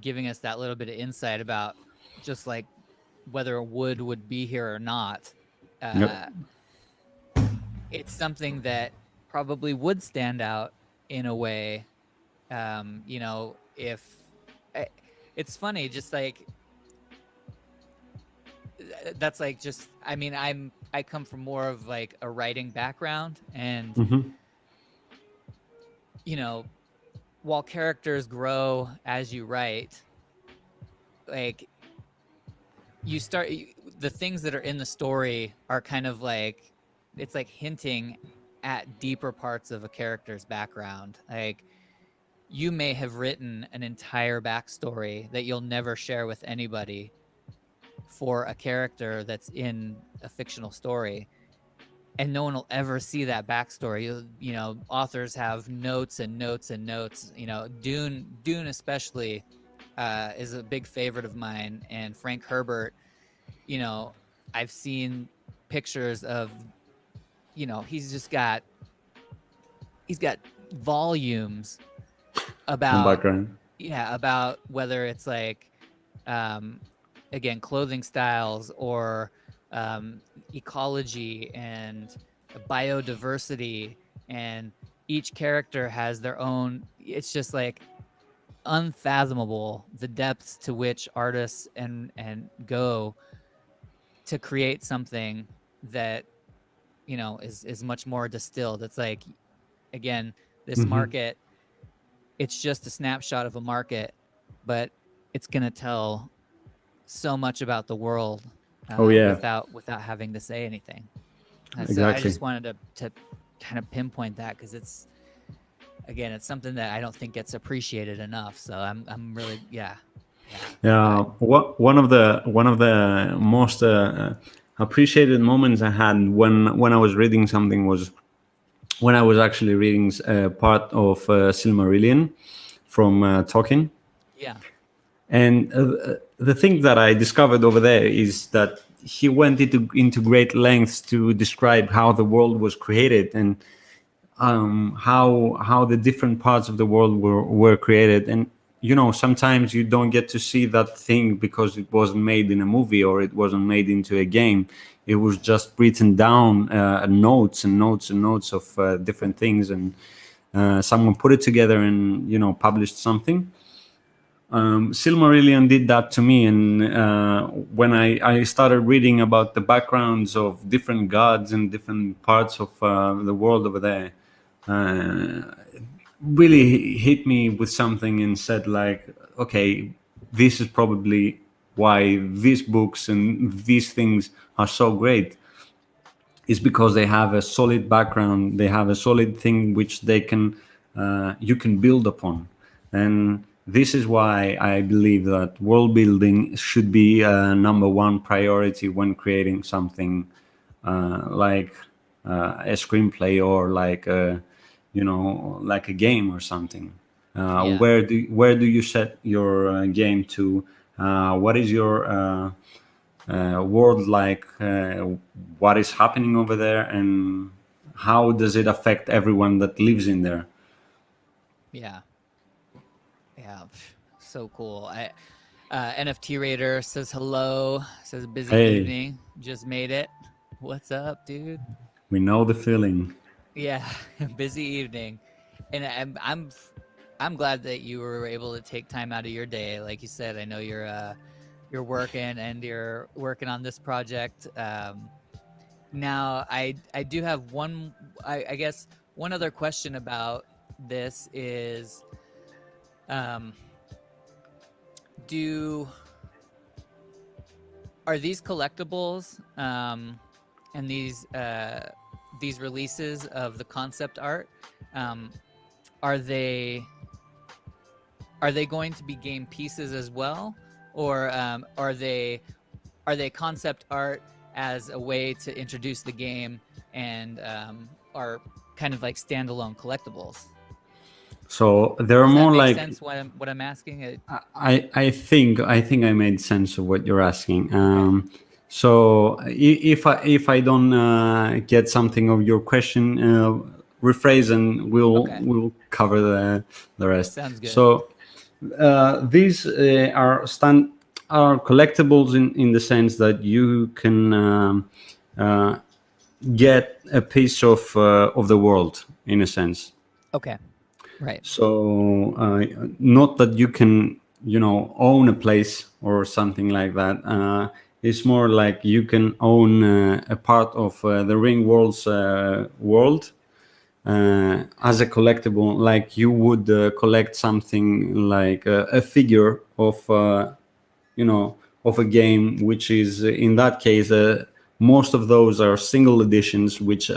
giving us that little bit of insight about just like whether wood would be here or not. Yep. Uh, it's something that probably would stand out in a way. If I- it's funny, just like that's like just I mean I come from more of like a writing background, and Hmm. you know while characters grow as you write, like the things that are in the story are kind of like it's like hinting at deeper parts of a character's background. Like you may have written an entire backstory that you'll never share with anybody for a character that's in a fictional story, and no one will ever see that backstory. Authors have notes and notes and notes. Dune especially is a big favorite of mine, and Frank Herbert. you know I've seen pictures of, he's got volumes On about, background. yeah, about whether it's like um again, clothing styles or ecology and biodiversity, and each character has their own. It's just like unfathomable the depths to which artists and go to create something that is much more distilled. It's like, again, this Hmm. market, it's just a snapshot of a market, but it's going to tell so much about the world Oh yeah, without having to say anything. So I exactly. just wanted to kind of pinpoint that, because it's something that I don't think gets appreciated enough. So I'm really, yeah. Go Yeah, ahead. one of the most appreciated moments I had when I was reading something was when I was actually reading part of Silmarillion from Tolkien. Yeah. And the thing that I discovered over there is that he went into great lengths to describe how the world was created and how the different parts of the world were created. And sometimes you don't get to see that thing because it wasn't made in a movie or it wasn't made into a game. It was just written down, notes and notes and notes of different things, and someone put it together and published something. Silmarillion did that to me, and when I started reading about the backgrounds of different gods and different parts of the world over there, really hit me with something and said, like, okay, this is probably why these books and these things are so great. Is because they have a solid background, they have a solid thing which they can you can build upon. And this is why I believe that world building should be a number one priority when creating something like a screenplay or like like a game or something. Yeah. Where do you set your game to? What is your world like? What is happening over there, and how does it affect everyone that lives in there? Yeah. Yeah. So cool. NFT Raider says hello. Says busy Hey, evening. Just made it. What's up, dude? we know the feeling. Yeah, busy evening, and I'm glad that you were able to take time out of your day. Like you said, I know you're working and you're working on this project. Now, I do have one. I guess one other question about this is, do are these collectibles and these releases of the concept art, are they going to be game pieces as well, or are they concept art as a way to introduce the game and are kind of like standalone collectibles? So they're Does that more make like, sense? What I'm asking? I think I made sense of what you're asking. So if I don't get something of your question, rephrase and we'll Okay, we'll cover the rest. sounds good. So these are collectibles in the sense that you can uh, get a piece of the world in a sense. Okay, right. So not that you can own a place or something like that. It's more like you can own a part of the RINGWORLDS world as a collectible, like you would collect something like a figure of of a game, which is in that case most of those are single editions, which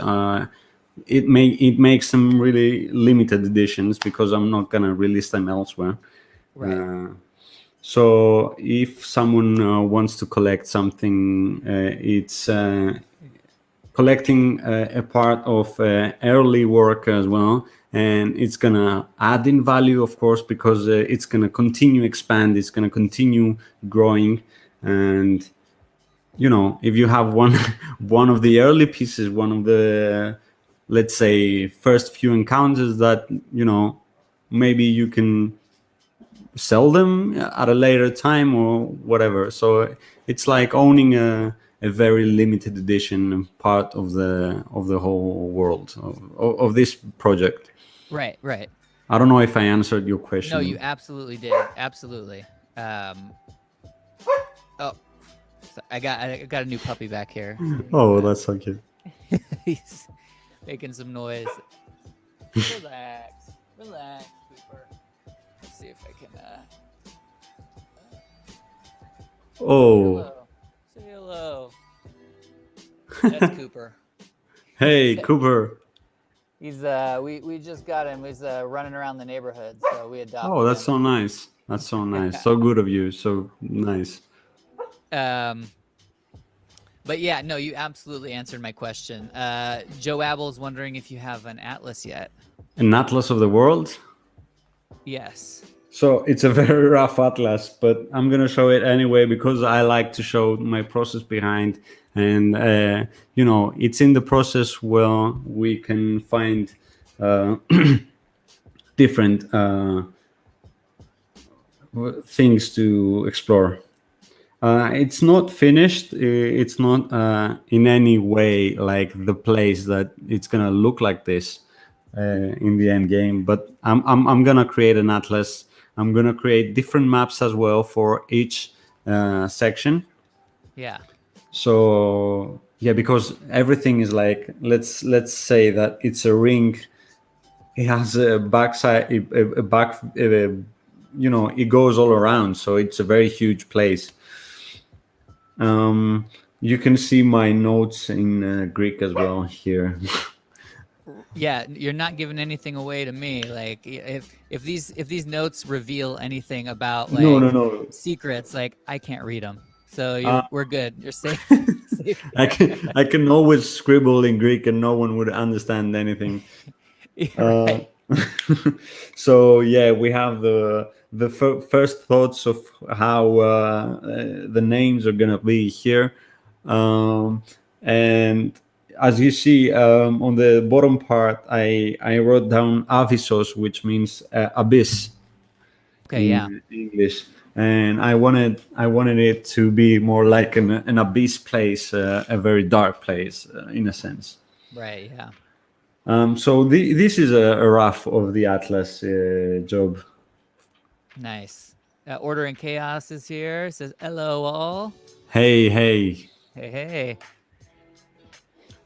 it makes them really limited editions because I'm not gonna release them elsewhere. Right. So if someone wants to collect something, it's collecting a part of early work as well, and it's gonna add in value, of course, because it's gonna continue expand, it's gonna continue growing. And if you have one one of the early pieces, one of the, let's say, first few encounters that maybe you can sell them at a later time or whatever. So it's like owning a very limited edition part of the whole world of this project. Right. Right. I don't know if I answered your No, you question. absolutely did. Absolutely. Oh, I got a new puppy back here. Oh, that's okay. He's making some noise. Relax, relax, Cooper. Let's see if I can. Oh, Say hello. That's Cooper. hey, Cooper. He's we just got him. He's running around the neighborhood, so we adopted Oh, that's him. so nice. That's so nice. So good of you. So nice. But yeah, no, you absolutely answered my question. Joe Apple's wondering if you have an atlas yet. An atlas of the world. Yes. So it's a very rough atlas, but I'm gonna show it anyway because I like to show my process behind, and it's in the process where we can find uh, different things to explore. It's not finished. It's not in any way like the place that it's gonna look like this in the end game. But I'm gonna create an atlas. I'm gonna create different maps as well for each section. Yeah. So yeah, because everything is like let's say that it's a ring. It has a backside, a back. It goes all around. So it's a very huge place. You can see my notes in Greek as well here. Yeah, you're not giving anything away to me. Like if these notes reveal anything about like No. secrets, like I can't read them. So Uh, we're good. You're safe. safe I can always scribble in Greek and no one would understand anything. right. So yeah, we have the first thoughts of how the names are gonna be here, and as you see on the bottom part, I wrote down Avisos, which means abyss Okay, yeah. in English, and I wanted it to be more like an abyss place, a very dark place in a sense. Right, yeah. So this is a rough of the Atlas, Job. Nice. Order and Chaos is here. It says hello all. Hey, hey. Hey, hey.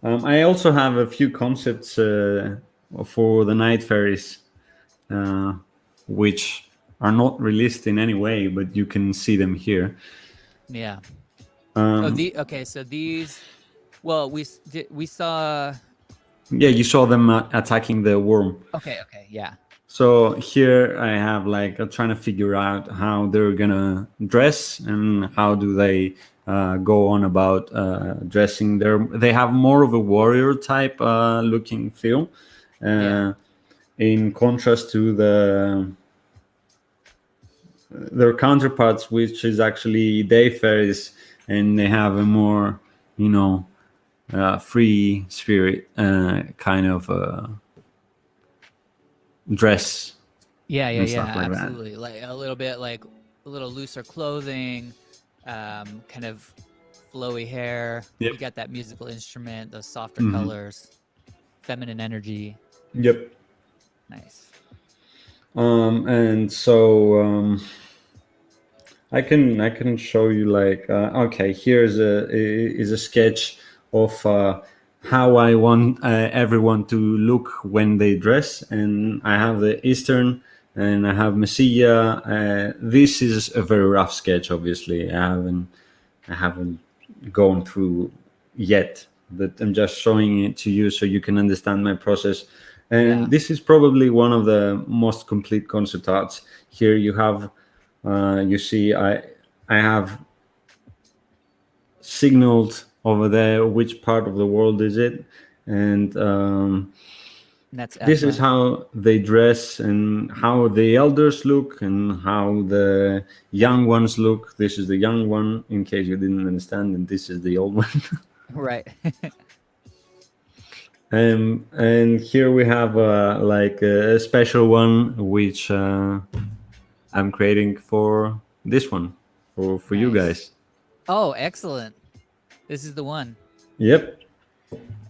I also have a few concepts for the Night Fairies, uh, which are not released in any way, but you can see them here. Yeah. Um, Okay, so these well, we saw yeah, you saw them attacking the worm. Okay, yeah. So here I have like trying to figure out how they're gonna dress and how do they go on about dressing. They have more of a warrior type looking feel, Yeah. in contrast to their counterparts, which is actually day fairies, and they have a more free spirit kind of dress Yeah, and stuff like that. absolutely. Like a little bit like a little looser clothing, kind of flowy hair. Yep. You got that musical instrument, those softer Mhm. colors, feminine energy. Yep. Nice. And so I can show you like okay, here's a sketch of how I want everyone to look when they dress, and I have the Eastern and I have Messiah. This is a very rough sketch. Obviously, I haven't gone through yet, but I'm just showing it to you so you can understand my process. And Yeah. this is probably one of the most complete concept arts. Here you have, you see, I have signaled over there which part of the world is it, and That's this is excellent. how they dress and how the elders look and how the young ones look. This is the young one, in case you didn't understand, and this is the old one. Right. And here we have like a special one which I'm creating for this one for you Nice. guys. Oh, excellent. This is the one. Yep.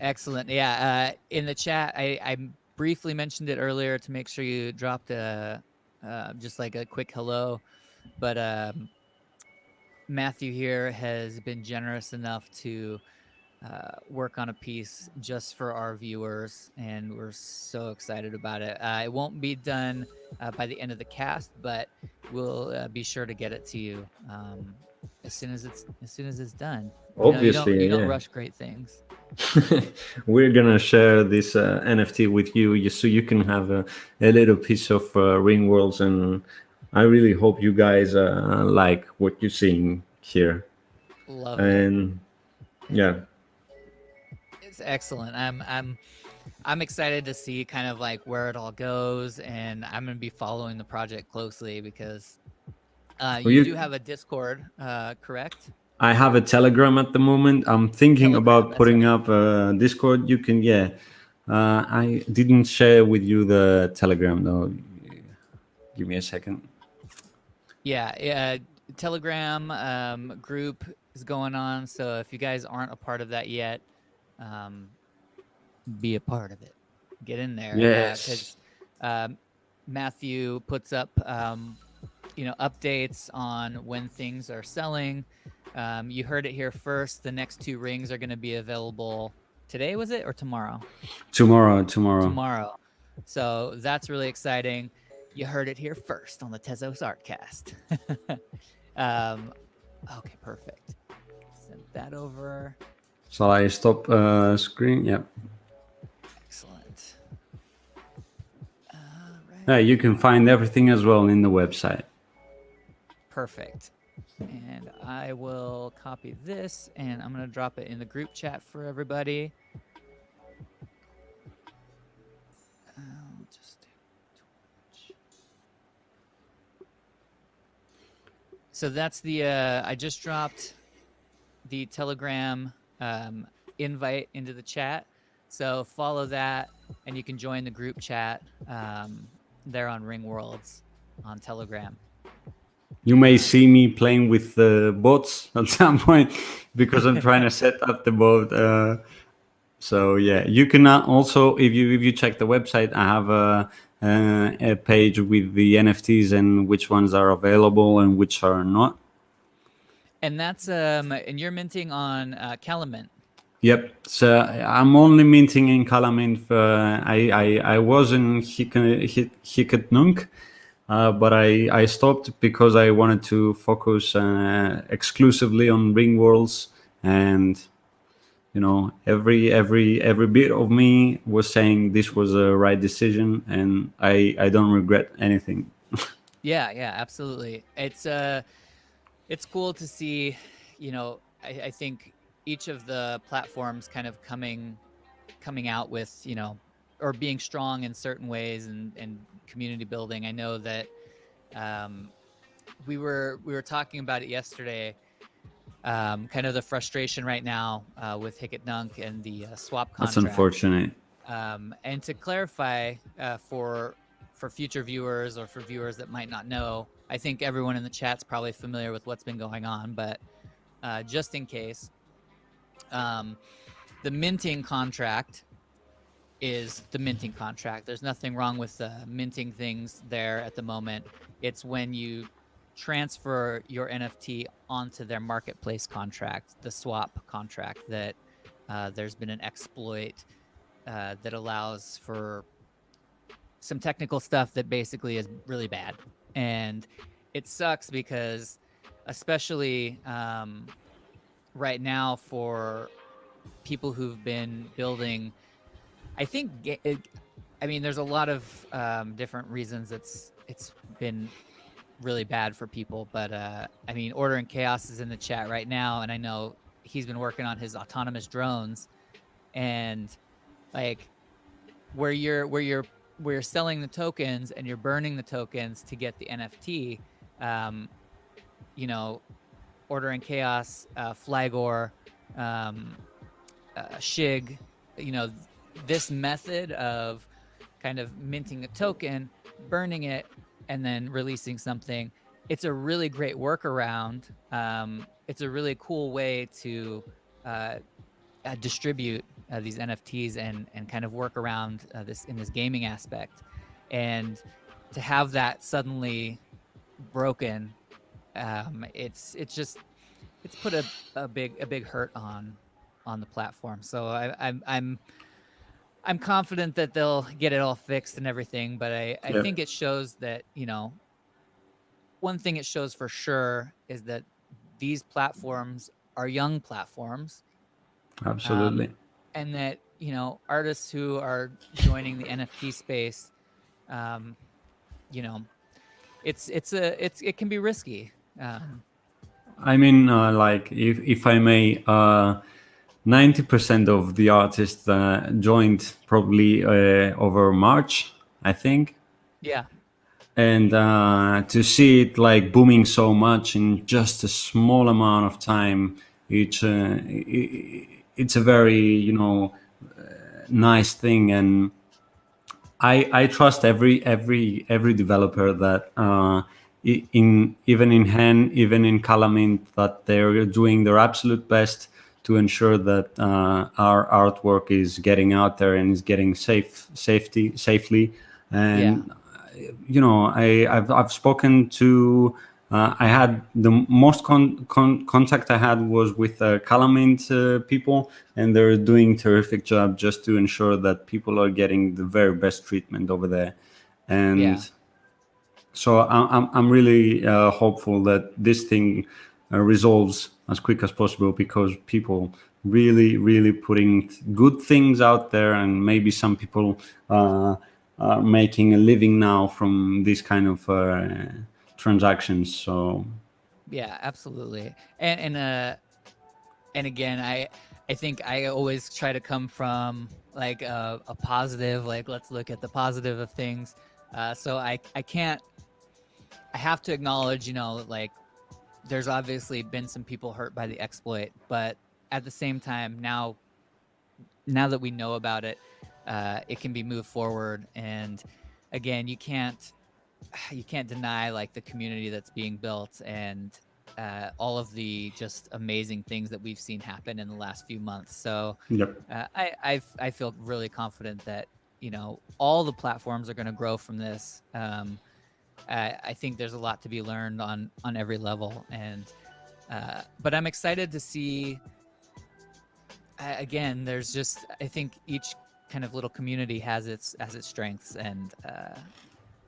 Excellent. Yeah. In the chat, I briefly mentioned it earlier to make sure you dropped just like a quick hello. But Matthew here has been generous enough to work on a piece just for our viewers, and we're so excited about it. It won't be done by the end of the cast, but we'll be sure to get it to you as soon as it's done. Obviously, you don't yeah. rush great things. We're gonna share this NFT with you, so you can have a little piece of RINGWORLDS, and I really hope you guys like what you're seeing here. Love And Yeah. It's excellent. I'm excited to see kind of like where it all goes, and I'm gonna be following the project closely because Well, you do have a Discord, correct? I have a Telegram at the moment. I'm thinking Telegram, about that's putting right. up a Discord. You can, yeah. I didn't share with you the Telegram though. Give me a second. Yeah, yeah. Telegram group is going on, so if you guys aren't a part of that yet, um, be a part of it. Get in there Yes. because Matthew puts up updates on when things are selling. You heard it here first. The next two rings are going to be available today, was it, or tomorrow? Tomorrow. Tomorrow. Tomorrow. So that's really exciting. You heard it here first on the tezos-artcast. um, okay, perfect. Send that over. Shall I stop screen? Yeah. Excellent. Yeah, Right. you can find everything as well in the website. Perfect. And I will copy this and I'm going to drop it in the group chat for everybody. So that's the, I just dropped the Telegram invite into the chat. So follow that and you can join the group chat there on RINGWORLDS on Telegram. You may see me playing with the bots at some point because I'm trying to set up the bot. So yeah, you can also, if you check the website, I have a page with the NFTs and which ones are available and which are not. And that's and you're minting on Calamint. Yep. So I'm only minting in Calamint. I was in Hicket Nunk, but I stopped because I wanted to focus exclusively on RINGWORLDS, and every bit of me was saying this was a right decision, and I don't regret anything. Yeah, absolutely. It's cool to see, I think each of the platforms kind of coming out with, or being strong in certain ways and community building. I know that we were talking about it yesterday. Kind of the frustration right now with Hicket Nunk and the swap That's contract. unfortunate. And to clarify for future viewers or for viewers that might not know, I think everyone in the chat's probably familiar with what's been going on, but just in case, the minting contract is the minting contract. There's nothing wrong with minting things there at the moment. It's when you transfer your NFT onto their marketplace contract, the swap contract, that there's been an exploit that allows for some technical stuff that basically is really bad. And it sucks because, especially right now, for people who've been building, I think, there's a lot of different reasons it's been really bad for people. But Order and Chaos is in the chat right now, and I know he's been working on his autonomous drones, and like where you're selling the tokens and you're burning the tokens to get the NFT. Order and Chaos, Flagor, Shig, this method of kind of minting a token, burning it, and then releasing something. It's a really great workaround. It's a really cool way to distribute these NFTs and kind of work around this in this gaming aspect. And to have that suddenly broken, it's put a big hurt on the platform. So I'm confident that they'll get it all fixed and everything. But I think it shows that, one thing it shows for sure is that these platforms are young platforms. Absolutely. And that, artists who are joining the NFT space, it can be risky. Like if I may, 90% of the artists joined probably over March, I think. Yeah. And to see it like booming so much in just a small amount of time, it's a very, nice thing. And I trust every developer that in even in Hen, even in Calamint, that they're doing their absolute best to ensure that our artwork is getting out there and is getting safely. Yeah. And I've spoken to. I had the most contact I had was with Calamint people, and they're doing terrific job just to ensure that people are getting the very best treatment over there. Yeah. And so I'm really hopeful that this thing resolves as quick as possible, because people really putting good things out there, and maybe some people are making a living now from these kind of transactions. So Yeah, absolutely. And again, I think I always try to come from like a positive, like let's look at the positive of things. So I can't, I have to acknowledge, like there's obviously been some people hurt by the exploit, but at the same time, now that we know about it, it can be moved forward. And again, you can't deny like the community that's being built, and all of the just amazing things that we've seen happen in the last few months. So yep. I feel really confident that all the platforms are going to grow from this. I think there's a lot to be learned on every level, and but I'm excited to see. Again, there's just, I think each kind of little community has its strengths, and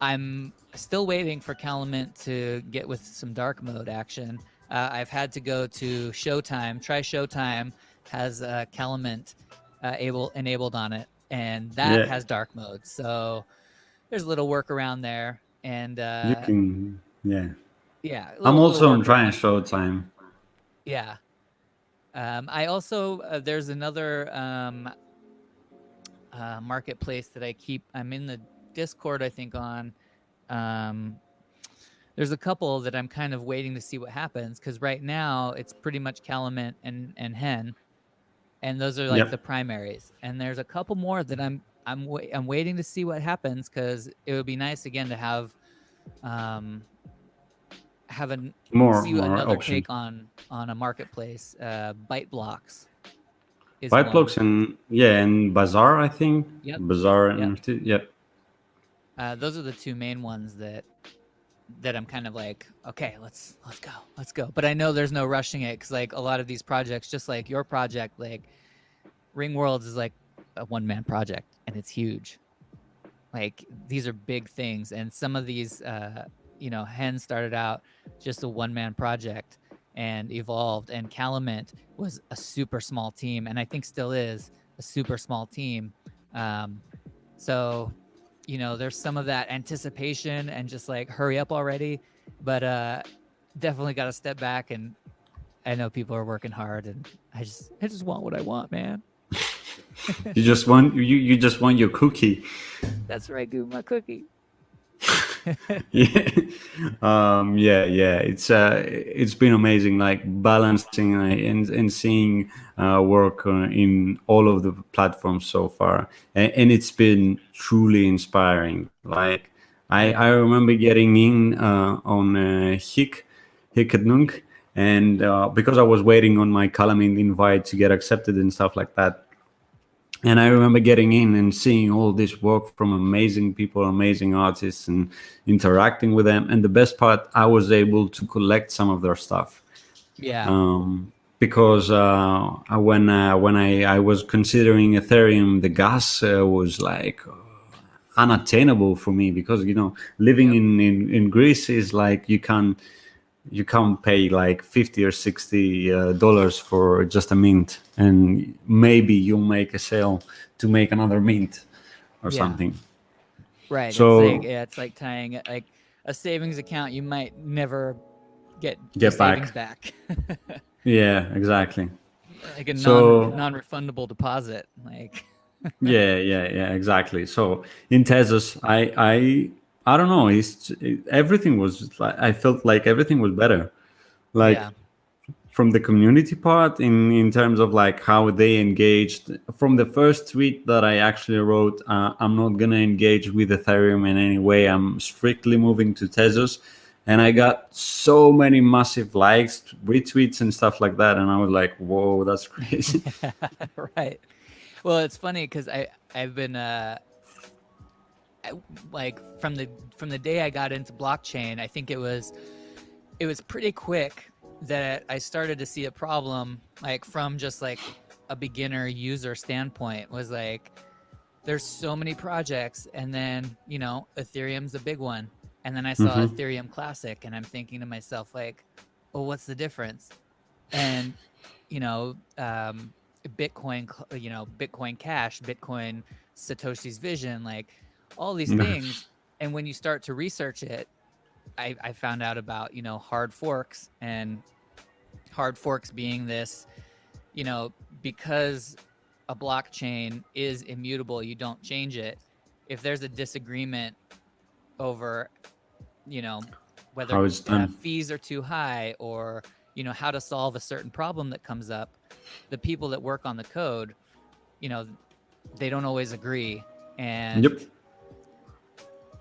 I'm still waiting for Calumet to get with some dark mode action. I've had to go to Showtime. Try Showtime has Calumet enabled on it, and that Yeah, has dark mode. So there's a little workaround there, and you can. Yeah, yeah, a I'm little also on trying workaround. Showtime. Yeah. I also there's another marketplace that I'm in the Discord, I think, on. Um, there's a couple that I'm kind of waiting to see what happens, because right now it's pretty much Calumet and Hen, and those are like the Yep. primaries. And there's a couple more that I'm waiting to see what happens, because it would be nice again to um, have an see More another options. take on a marketplace. Byte blocks is White one. blocks and yeah, and Bazaar, I think. Yep. Bazaar Yep. and yep. Those are the two main ones that I'm kind of like, okay, let's go. But I know there's no rushing it, because like a lot of these projects, just like your project, like RINGWORLDS is like a one-man project, and it's huge. Like these are big things, and some of these, Hen started out just a one-man project and evolved, and Calumet was a super small team, and I think still is a super small team. Um, so there's some of that anticipation and just like hurry up already, but definitely got to step back. And I know people are working hard, and I just want what I want, man. You just want your cookie. That's right, Goo, my cookie. Yeah. Yeah. It's been amazing, like balancing and seeing work in all of the platforms so far, and it's been truly inspiring. Like I Yeah. remember getting in on Hic and because I was waiting on my Calamine invite to get accepted and stuff like that. And I remember getting in and seeing all this work from amazing people, amazing artists, and interacting with them. And the best part, I was able to collect some of their stuff. Yeah. Because when I was considering Ethereum, the gas was like unattainable for me, because living Yep. in Greece is like you can't pay like 50 or 60 dollars for just a mint, and maybe you'll make a sale to make another mint or Yeah. something. Right. It's like, So yeah, it's like tying like a savings account. You might never get the get savings back. back. Yeah, exactly. like a So non-refundable deposit. Like, yeah, exactly. So in Tezos, I don't know. Everything was like, I felt like everything was better. yeah, Like from the community part, in terms of like how they engaged. From the first tweet that I actually wrote, I'm not gonna engage with Ethereum in any way. I'm strictly moving to Tezos, and I got so many massive likes, retweets, and stuff like that. And I was like, whoa, that's crazy. right. Well, it's funny because I've been like from the day I got into blockchain, I think it was pretty quick that I started to see a problem, like from just like a beginner user standpoint, was like there's so many projects, and then Ethereum's a big one, and then I saw Hmm. Ethereum Classic, and I'm thinking to myself like, well, what's the difference? And you know, Bitcoin, Bitcoin Cash, Bitcoin Satoshi's Vision, like all these things. And when you start to research it, I found out about hard forks, and hard forks being this, because a blockchain is immutable, you don't change it. If there's a disagreement over, you know, whether How it's done. fees are too high, or how to solve a certain problem that comes up, the people that work on the code, you know, they don't always agree. Yep. And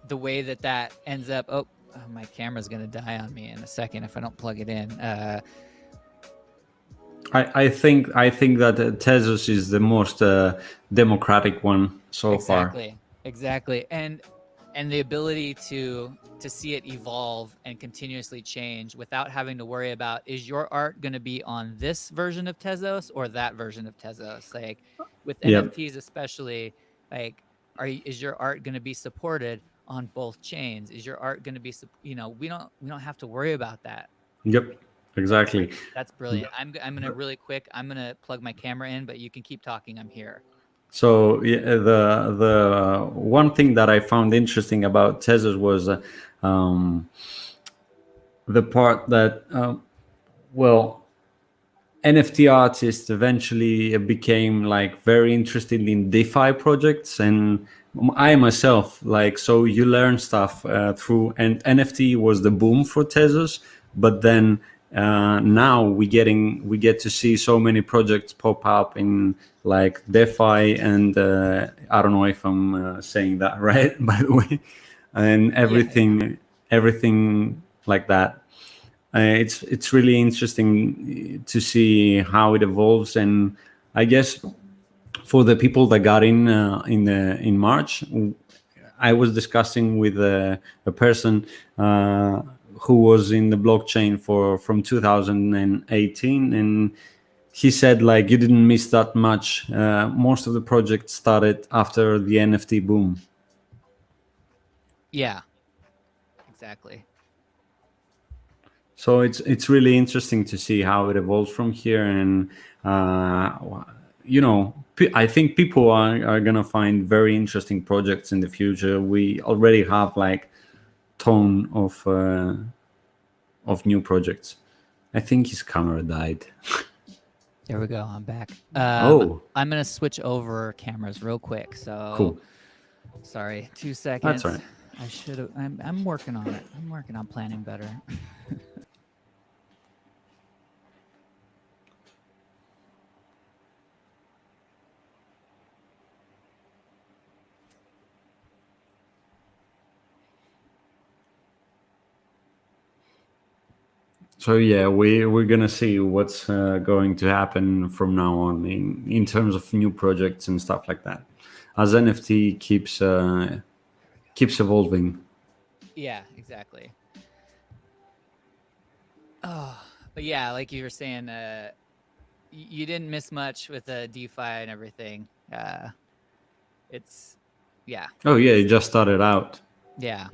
the way that that ends up, my camera's gonna die on me in a second if I don't plug it in. I think that Tezos is the most democratic one so far. Exactly. And the ability to see it evolve and continuously change without having to worry about, is your art going to be on this version of Tezos or that version of Tezos? Like with Yep. NFTs especially, like is your art going to be supported on both chains? Is your art going to be we don't have to worry about that. Yep. Exactly. That's brilliant. I'm gonna really quick. I'm gonna plug my camera in, but you can keep talking. I'm here. So yeah, the one thing that I found interesting about Tezos was um, the part that well, NFT artists eventually became like very interested in DeFi projects, and I myself like, so you learn stuff through, and NFT was the boom for Tezos, but then now we get to see so many projects pop up in like DeFi, and I don't know if I'm saying that right, by the way, and Yeah, yeah. everything like that. It's really interesting to see how it evolves, and I guess for the people that got in March, I was discussing with a person who was in the blockchain for from 2018, and he said like you didn't miss that much. Most of the projects started after the NFT boom. Yeah, exactly. So it's really interesting to see how it evolves from here, and I think people are gonna find very interesting projects in the future. We already have like ton of new projects. I think his camera died. There we go. I'm back. Oh, I'm gonna switch over cameras real quick. So cool. sorry, two That's seconds. right. I should have. I'm working on it. I'm working on planning better. So yeah, we're gonna see what's going to happen from now on in terms of new projects and stuff like that, as NFT keeps evolving. Yeah, exactly. Oh, but yeah, like you were saying, you didn't miss much with the DeFi and everything. It's yeah, Oh yeah, it it's just started out. yeah.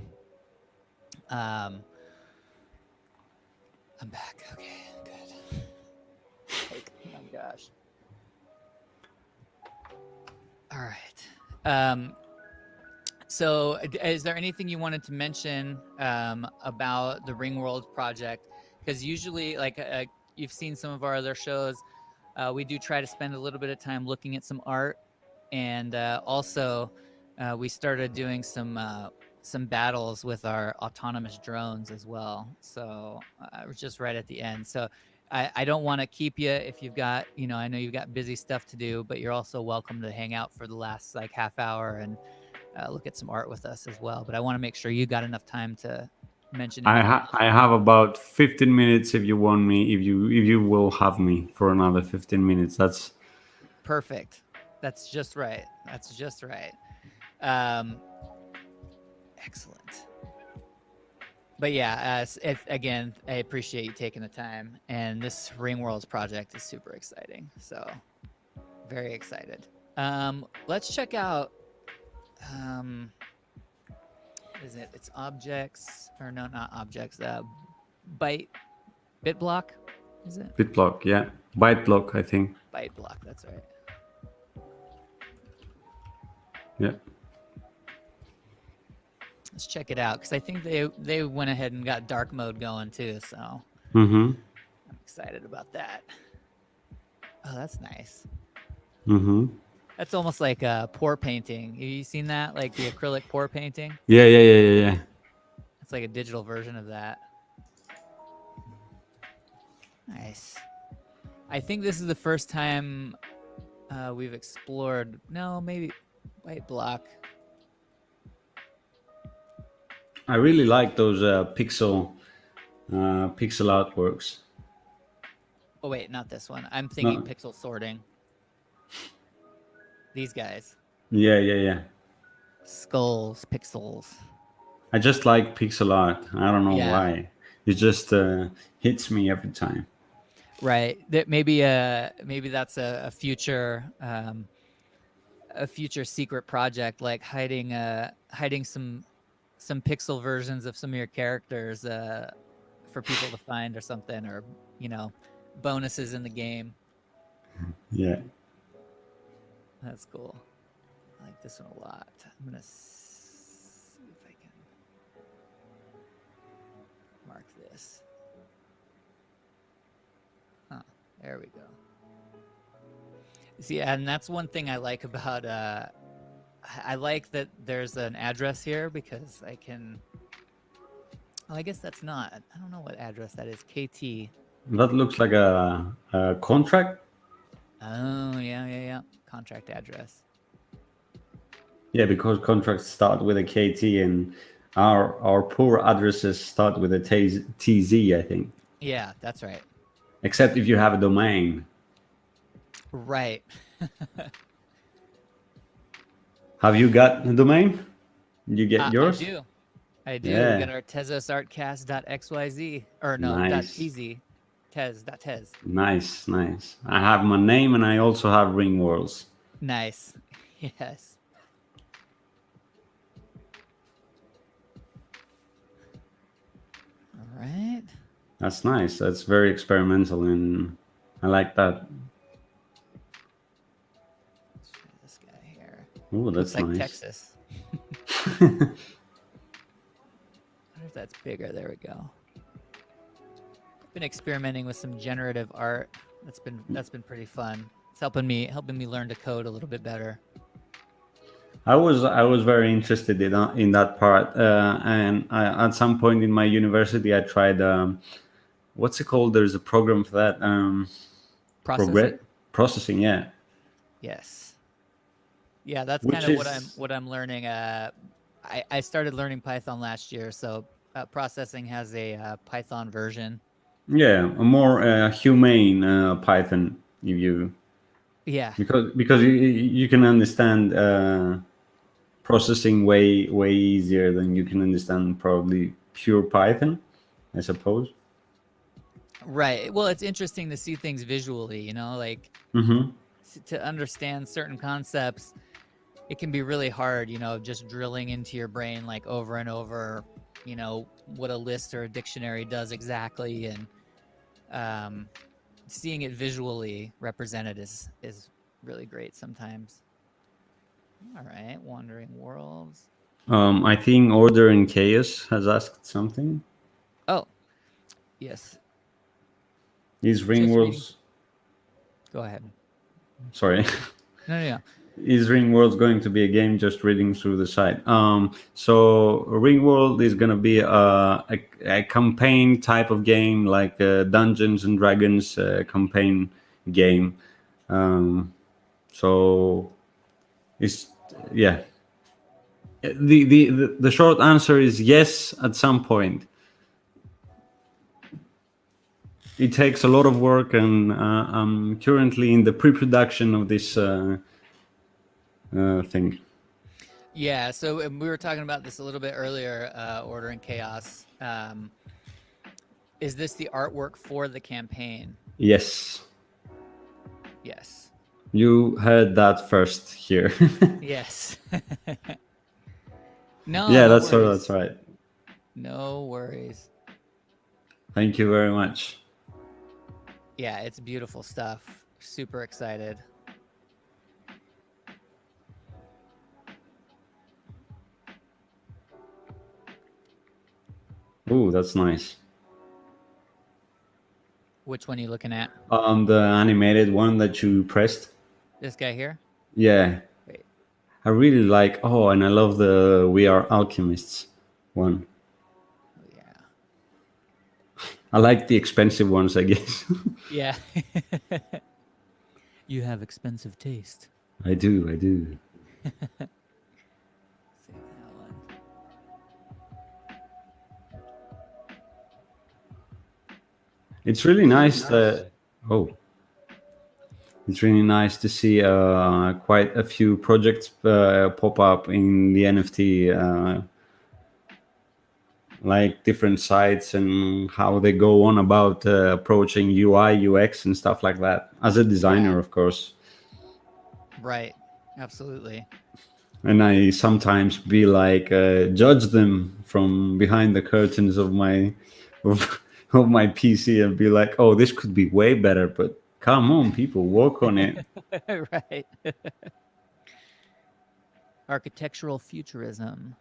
Um, I'm back. Okay, good. Like, oh my gosh. All right. So, is there anything you wanted to mention about the Ringworld project? Because usually, like you've seen some of our other shows, We do try to spend a little bit of time looking at some art, and also we started doing some battles with our autonomous drones as well. So we're just right at the end. So I don't want to keep you if you've got, I know you've got busy stuff to do, but you're also welcome to hang out for the last like half hour and look at some art with us as well. But I want to make sure you got enough time to mention anything else. I have about 15 minutes if you want me, if you will have me for another 15 minutes. That's Perfect. That's just right. That's just right. Um, excellent. But yeah, again, I appreciate you taking the time. And this RINGWORLDS project is super exciting. So very excited. Let's check out. Is it? It's objects, or no, not objects. Bit block. Is it? bit block, yeah. Byte block, I think. Byte block. That's right. Yeah. Let's check it out because I think they went ahead and got dark mode going too. So Mm-hmm. I'm excited about that. Oh, that's nice. Mm-hmm. That's almost like a pour painting. Have you seen that? Like the acrylic pour painting? Yeah. It's like a digital version of that. Nice. I think this is the first time we've explored. No, maybe white block. I really like those pixel artworks. Oh wait, not this one. I'm thinking No. pixel sorting. These guys. Yeah. Skulls, pixels. I just like pixel art. I don't know Yeah. why. It just hits me every time. Right. That maybe that's a future secret project, like hiding some pixel versions of some of your characters for people to find or something, or bonuses in the game. Yeah. That's cool. I like this one a lot. I'm gonna see if I can mark this. Huh, there we go. See, and that's one thing I like about I like that there's an address here because I can. Oh, I guess that's not. I don't know what address that is. KT. That looks like a contract. Oh, yeah. Contract address. Yeah, because contracts start with a KT and our poor addresses start with a TZ, I think. Yeah, that's right. Except if you have a domain. Right. Have you got a domain? You get yours? I do. Yeah. We got our tezos-artcast.xyz. Or no, Nice. .tz. Tez. Nice. I have my name and I also have RINGWORLDS. Nice. Yes. All right. That's nice. That's very experimental and I like that. Let's try this guy here. Oh, that's Looks like nice. Texas. I wonder if that's bigger. There we go. Been experimenting with some generative art. That's been pretty fun. It's helping me learn to code a little bit better. I was very interested in that part, and at some point in my university, I tried what's it called? There's a program for that. Processing, yeah. Yes. Yeah, that's Which kind of is- what I'm learning. I started learning Python last year, so processing has a Python version. Yeah, a more humane Python, if you Yeah. because you can understand processing way easier than you can understand probably pure Python, I suppose. Right. Well, it's interesting to see things visually, like Mm-hmm. to understand certain concepts. It can be really hard, just drilling into your brain like over and over, what a list or a dictionary does exactly, and seeing it visually represented is really great sometimes. All right, Wandering Worlds. I think Order and Chaos has asked something. Oh, yes. Is reading. RINGWORLDS Go ahead. Sorry. No. Is RingWorlds going to be a game? Just reading through the site. So RingWorld is going to be a campaign type of game, like a Dungeons and Dragons campaign game. So it's yeah. The short answer is yes. At some point, it takes a lot of work, and I'm currently in the pre-production of this thing. Yeah, so we were talking about this a little bit earlier, Order and Chaos. Is this the artwork for the campaign? Yes. Yes. You heard that first here. Yes. No, Yeah, no that's worries. that's right. No worries. Thank you very much. Yeah, it's beautiful stuff. Super excited. Ooh, that's nice. Which one are you looking at? The animated one that you pressed. This guy here? Yeah, Wait. I really like. Oh, and I love the We Are Alchemists one. Oh, yeah. I like the expensive ones, I guess. Yeah. You have expensive taste. I do. Save that one. It's really nice that. Oh. It's really nice to see quite a few projects pop up in the NFT, like different sites and how they go on about approaching UI, UX, and stuff like that. As a designer, of course. Right. Absolutely. And I sometimes be like judge them from behind the curtains of my of my PC and be like, oh, this could be way better, but come on, people, work on it. Right. Architectural futurism.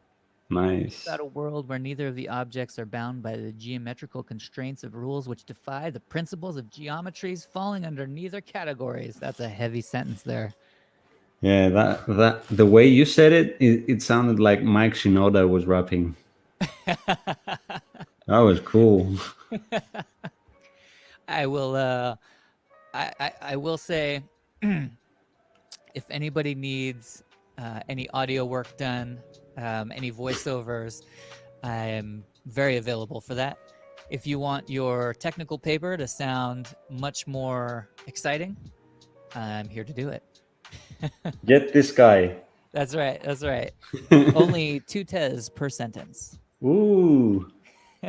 Nice. About a world where neither of the objects are bound by the geometrical constraints of rules which defy the principles of geometries, falling under neither categories. That's a heavy sentence there. Yeah, that the way you said it sounded like Mike Shinoda was rapping. That was cool. I will I will say if anybody needs any audio work done, any voiceovers, I am very available for that. If you want your technical paper to sound much more exciting, I'm here to do it. Get this guy. That's right. That's right. Only 2 tes per sentence. Ooh,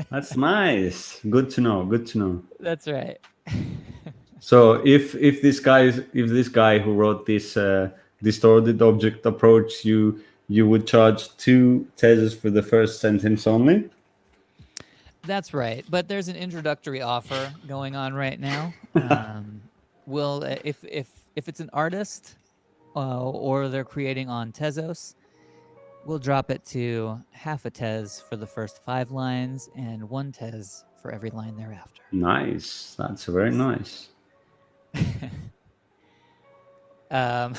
that's nice. Good to know. Good to know. That's right. So if this guy who wrote this distorted object approach, you would charge 2 tezos for the first sentence only. That's right. But there's an introductory offer going on right now. We'll if it's an artist or they're creating on Tezos, we'll drop it to half a tes for the first 5 lines and 1 tes for every line thereafter. Nice. That's very nice. Yeah.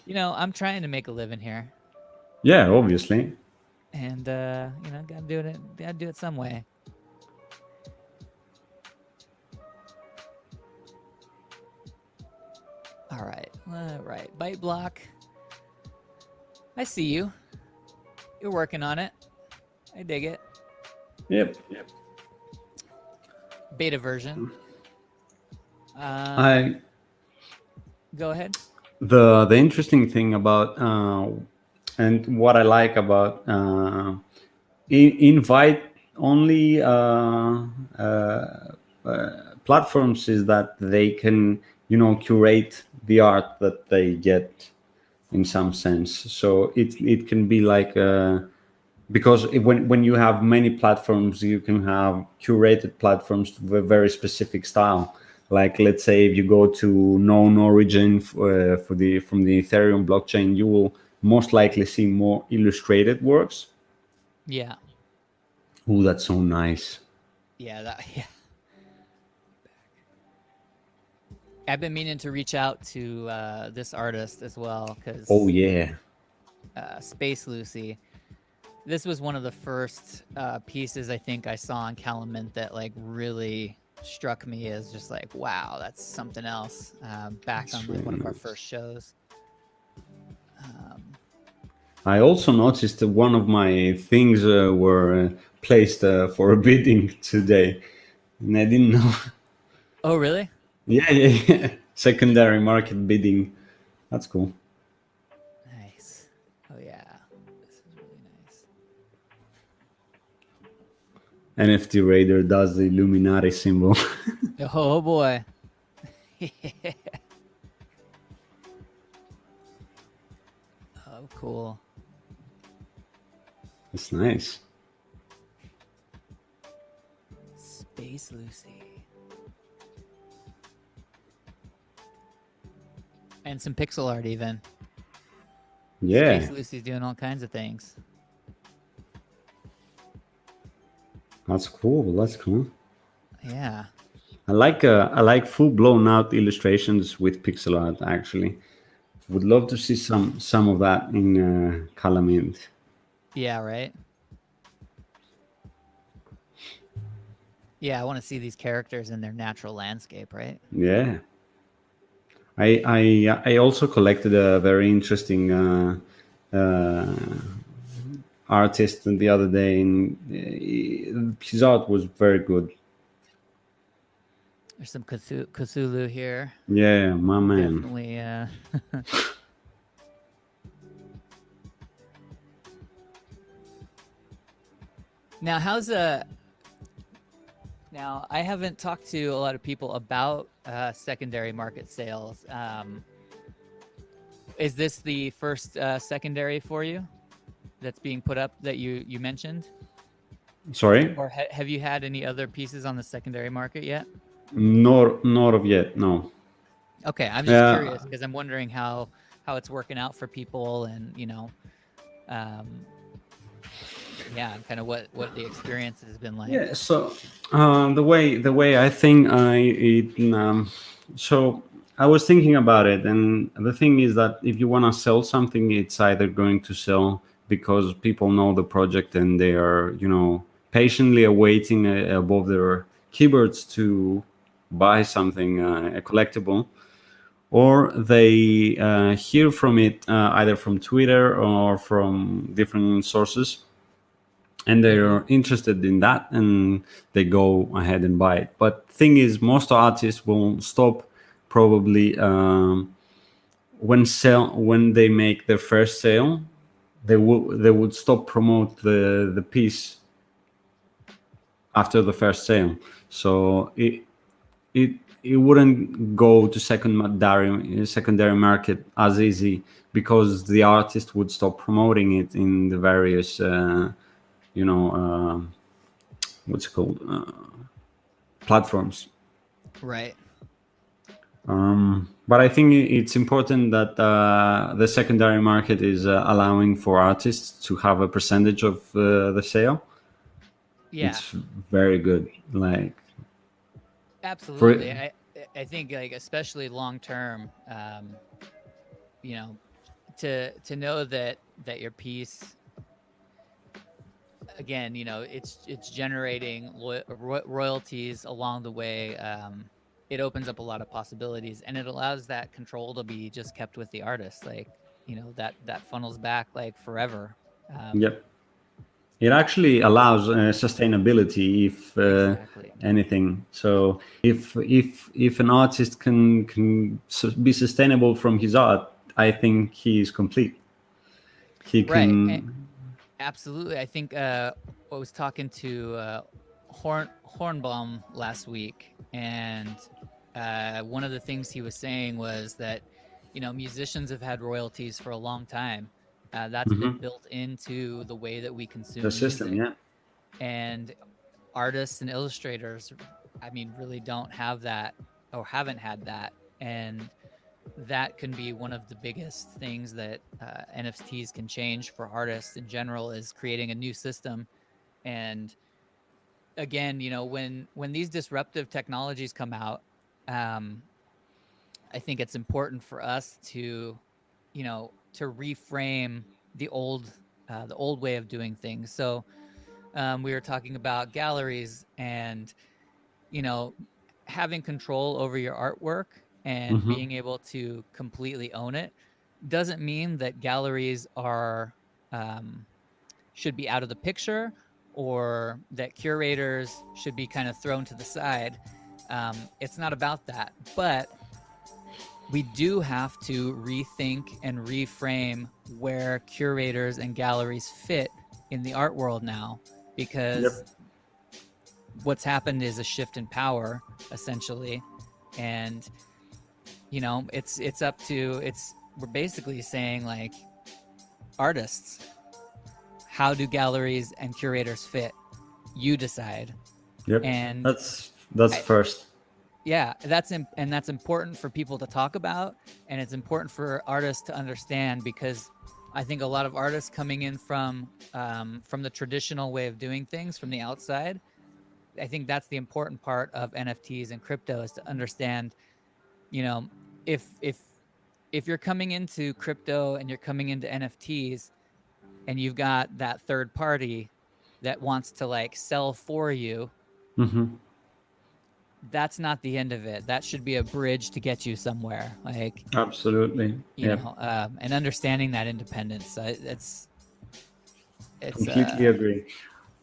You know, I'm trying to make a living here. Yeah, obviously. And you know, gotta do it some way. All right. Byte block. I see you. You're working on it. I dig it. Yep. Beta version. I Go ahead. the interesting thing about and what I like about invite only platforms is that they can curate the art that they get in some sense. So it can be like because when you have many platforms, you can have curated platforms to a very specific style. Like, let's say if you go to known origin from the Ethereum blockchain, you will most likely see more illustrated works. Yeah. Oh, that's so nice. Yeah. I've been meaning to reach out to this artist as well Oh because yeah. Space Lucy. This was one of the first pieces I think I saw on Calumet that like really struck me as just like, wow, that's something else. Back It's on like really one of our nice. first shows. Um, I also noticed that one of my things were placed for a bidding today, and I didn't know. oh, really? Yeah, yeah, yeah. Secondary market bidding. That's cool. Nice. Oh yeah, this is really nice. NFT Raider does the Illuminati symbol. Oh boy. Oh, cool. It's nice. Space Lucy. And some pixel art even. Yeah, Space Lucy's doing all kinds of things. that's cool. That's cool. Yeah. I like full blown out illustrations with pixel art. Actually, would love to see some of that in Calamint. Yeah, right? Yeah, I want to see these characters in their natural landscape, right? Yeah, I also collected a very interesting uh, artist the other day, and his art was very good. There's some Cthulhu here. Yeah, my man. Definitely. Now, now I haven't talked to a lot of people about secondary market sales. Is this the first secondary for you that's being put up that you mentioned, Sorry, or have you had any other pieces on the secondary market yet? not of yet. No. Okay, I'm just Yeah, curious because I'm wondering how it's working out for people, and um, yeah, kind of what the experience has been like. yeah. So the way I think so I was thinking about it, and the thing is that if you want to sell something, it's either going to sell because people know the project and they are patiently awaiting above their keyboards to buy something a collectible, or they hear from it either from Twitter or from different sources, and Mm-hmm. they're interested in that, and they go ahead and buy it. But thing is, most artists will stop probably when they make their first sale. They would stop promote the piece after the first sale, so it it wouldn't go to secondary market as easy, because the artist would stop promoting it in the various you know what's it called, platforms. Right. But I think it's important that the secondary market is allowing for artists to have a percentage of the sale. Yeah. It's very good. Like for Absolutely. I think like especially long term, you know, to know that your piece again, it's generating royalties along the way. It opens up a lot of possibilities, and it allows that control to be just kept with the artist. Like that funnels back like forever. Um, Yep. It actually allows sustainability, if exactly. anything. So if an artist can be sustainable from his art, I think he is complete. He Right. can. Absolutely. I think I was talking to Hornbaum last week, and one of the things he was saying was that musicians have had royalties for a long time. That's been Mhm. built into the way that we The consume system, music, yeah. and artists and illustrators, I mean, really don't have that or haven't had that, and that can be one of the biggest things that NFTs can change for artists in general is creating a new system. And again, when these disruptive technologies come out, um, I think it's important for us to, to reframe the old way of doing things. So we were talking about galleries and, you know, having control over your artwork and Hmm. being able to completely own it doesn't mean that galleries are should be out of the picture or that curators should be kind of thrown to the side. It's not about that, but we do have to rethink and reframe where curators and galleries fit in the art world now, because Yep. what's happened is a shift in power, essentially. And we're basically saying, like, artists, how do galleries and curators fit? You decide. Yep. And That's I, first. yeah, that's important for people to talk about, and it's important for artists to understand, because I think a lot of artists coming in from the traditional way of doing things from the outside, I think that's the important part of NFTs and crypto, is to understand, you know, if you're coming into crypto and you're coming into NFTs and you've got that third party that wants to, like, sell for you, Hmm. that's not the end of it. That should be a bridge to get you somewhere. Like, Absolutely. Yep. and understanding that independence. It's Completely agree.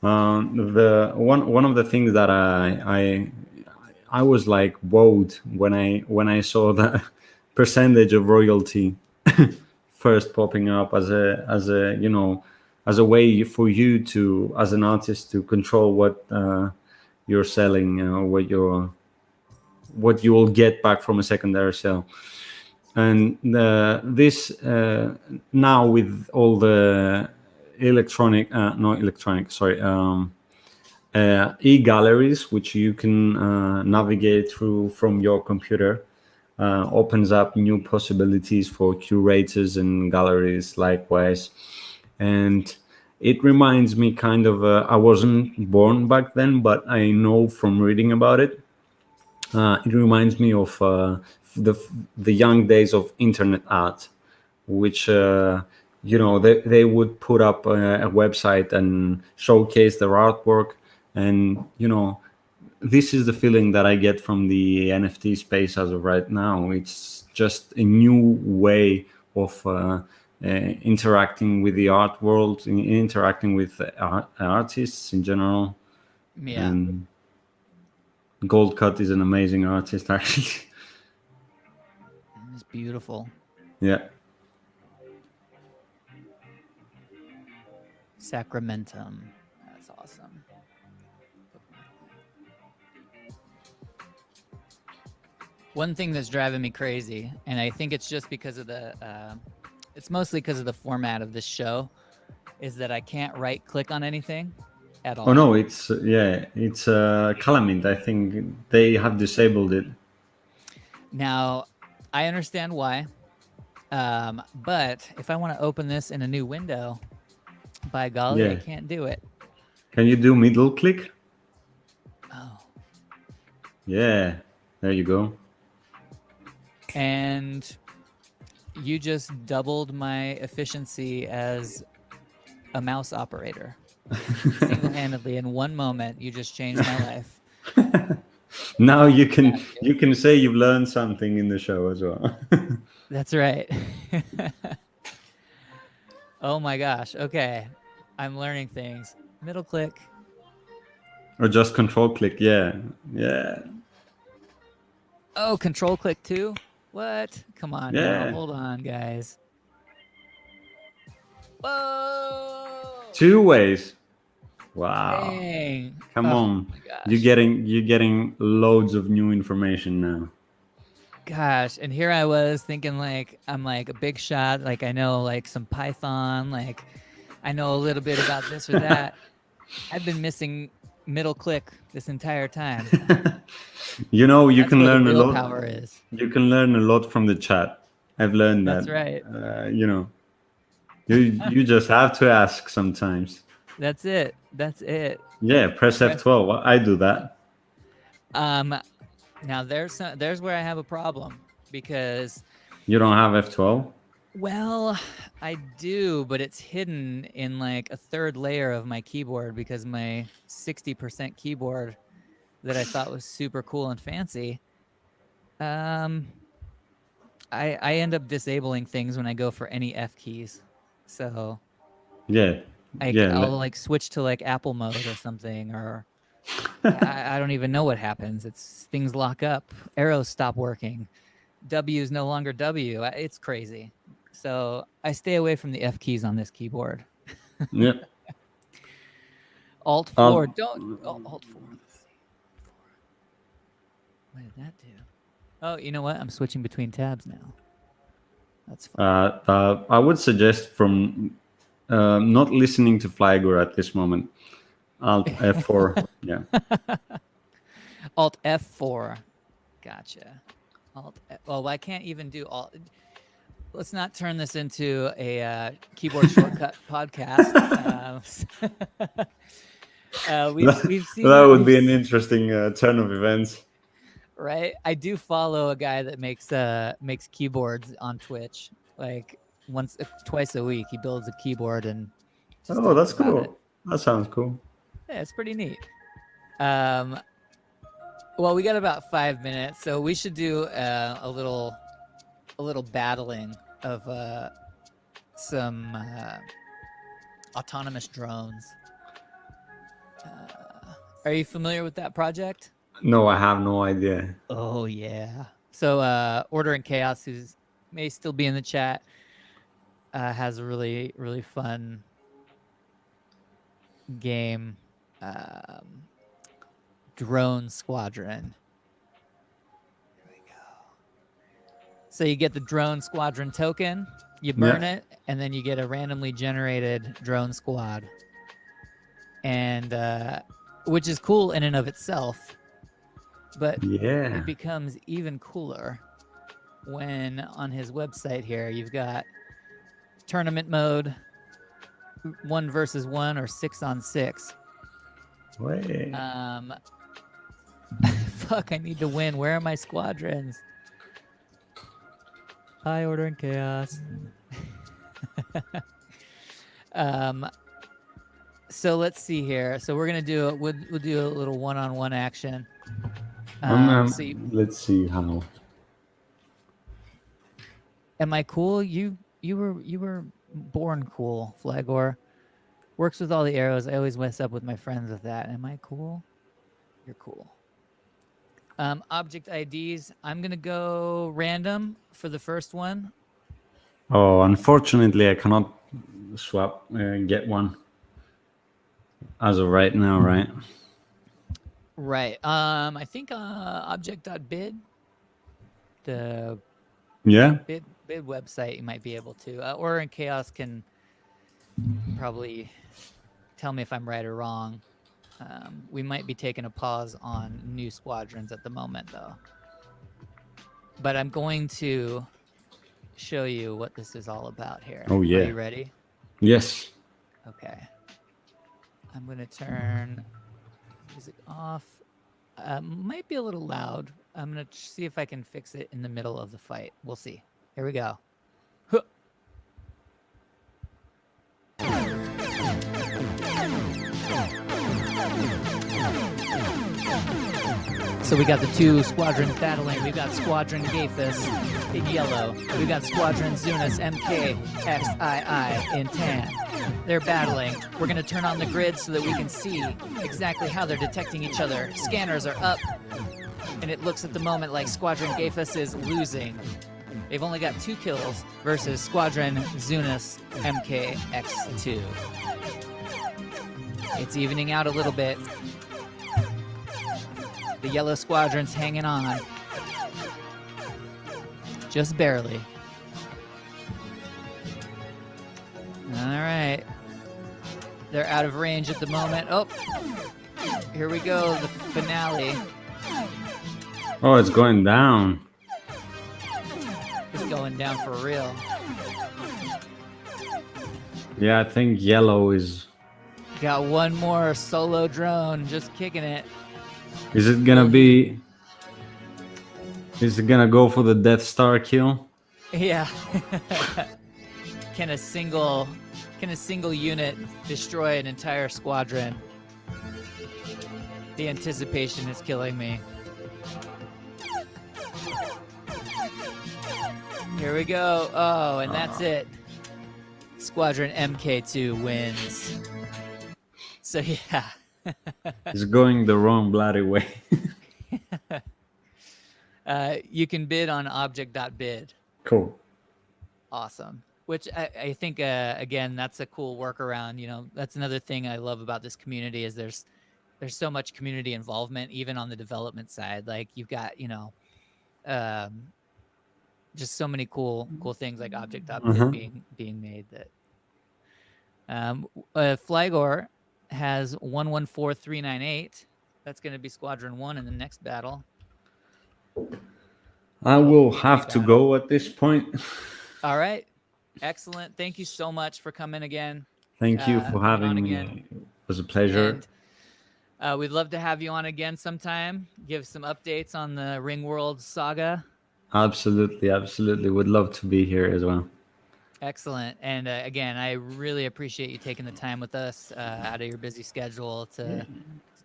The one of the things that I was like wowed when I saw the percentage of royalty first popping up as a as a way for you to, as an artist, to control what you're selling, what you will get back from a secondary sale. And this now with all the electronic, not electronic, sorry, e-galleries, which you can navigate through from your computer, opens up new possibilities for curators and galleries likewise. And it reminds me kind of, I wasn't born back then, but I know from reading about it, it reminds me of the the young days of internet art, which they would put up a website and showcase their artwork. And this is the feeling that I get from the NFT space as of right now. It's just a new way of interacting with the art world, interacting with artists in general. yeah, And Gold Cut is an amazing artist, actually. it's beautiful. Yeah. Sacramentum. That's awesome. One thing that's driving me crazy, and I think it's just because of it's mostly because of the format of this show, is that I can't right click on anything at Oh all. no, it's Calamint. I think they have disabled it. Now, I understand why, but if I want to open this in a new window, by golly, I Yeah. can't do it. Can you do middle click? Oh. Yeah. There you go. And you just doubled my efficiency as a mouse operator. Single-handedly, in one moment, you just changed my life. Now you can say you've learned something in the show as well. That's right. Oh my gosh. Okay. I'm learning things. Middle click. Or just control click. Yeah. Yeah. Oh, control click too? What? Come on now. Yeah. Hold on, guys. Whoa! Two ways. Wow. Dang. Come Oh on. my gosh. You're getting loads of new information now. Gosh, and here I was thinking, like, I'm like a big shot, like I know like some Python, like I know a little bit about this or that. I've been missing middle click this entire time. You That's can where the learn a real lot. power is. You can learn a lot from the chat. I've learned that. That's right. You just have to ask sometimes. That's it. That's it. Yeah, press F12. I do that. Now there's where I have a problem. because, You don't have F12? well, I do, but it's hidden in like a third layer of my keyboard because my 60% keyboard that I thought was super cool and fancy, um, I end up disabling things when I go for any F keys. So Yeah. Yeah. I'll like switch to like Apple mode or something, or I don't even know what happens. It's things lock up, arrows stop working, W is no longer W. It's crazy. So I stay away from the F keys on this keyboard. Yeah. Alt 4, don't Alt 4. Let's see. What did that do? Oh, you know what? I'm switching between tabs now. That's fine. I would suggest from not listening to Flagor at this moment. Alt F4. Yeah. Alt F4. Gotcha. Alt. Well, I can't even do Alt. Let's not turn this into a keyboard shortcut podcast. We've seen that would be an interesting turn of events. Right. I do follow a guy that makes keyboards on Twitch. Like twice a week, he builds a keyboard and. Just Oh, that's talks about cool. it. That sounds cool. Yeah, it's pretty neat. Well, we got about 5 minutes, so we should do a little battling of some autonomous drones. Are you familiar with that project? No, I have no idea. Oh yeah. So Order and Chaos, who may still be in the chat, has a really, really fun game, Drone Squadron. Here we go. So you get the Drone Squadron token, you burn it, and then you get a randomly generated drone squad. And which is cool in and of itself. But it becomes even cooler when on his website here you've got tournament mode, 1 versus 1 or 6 on 6. Wait. Fuck, I need to win. Where are my squadrons? Hi, Order and Chaos. So let's see here. So we're gonna do we'll do a little one-on-one action. Let's see how. Am I cool? You were born cool, Flagor. Works with all the arrows. I always mess up with my friends with that. Am I cool? You're cool. Object IDs. I'm gonna go random for the first one. Oh, unfortunately, I cannot swap get one as of right now, right? Right. I think object.bid, the bid website, you might be able to. Order and Chaos can probably tell me if I'm right or wrong. We might be taking a pause on new squadrons at the moment, though. But I'm going to show you what this is all about here. Oh, yeah. Are you ready? Yes. Okay. I'm going to turn music off. Might be a little loud. I'm going to see if I can fix it in the middle of the fight. We'll see. Here we go. Huh. So we got the two squadrons battling. We've got Squadron Gaphus in yellow. We've got Squadron Zunis MKXII in tan. They're battling. We're going to turn on the grid so that we can see exactly how they're detecting each other. Scanners are up, and it looks at the moment like Squadron Gaphus is losing. They've only got 2 kills versus Squadron Zunis MKX2. It's evening out a little bit. The yellow squadron's hanging on. Just barely. All right. They're out of range at the moment. Oh, here we go, the finale. Oh, it's going down. It's going down for real. Yeah, I think yellow is... Got one more solo drone, just kicking it. Is it gonna be... Is it gonna go for the Death Star kill? Yeah. Can a single unit destroy an entire squadron? The anticipation is killing me. Here we go. Oh, and that's it. Squadron MK2 wins. So yeah. It's going the wrong bloody way. You can bid on object.bid. Cool. Awesome. Which I think, again, that's a cool workaround. You know, that's another thing I love about this community is there's so much community involvement, even on the development side. Like you've got, you know, just so many cool things like object.bid being made that. Flygor has 114398. That's going to be Squadron 1 in the next battle. I will have to go at this point. All right. Excellent. Thank you so much for coming again. Thank you for having me. Again. It was a pleasure. And, we'd love to have you on again sometime. Give some updates on the RINGWORLDS saga. Absolutely. Would love to be here as well. Excellent. And again, I really appreciate you taking the time with us out of your busy schedule to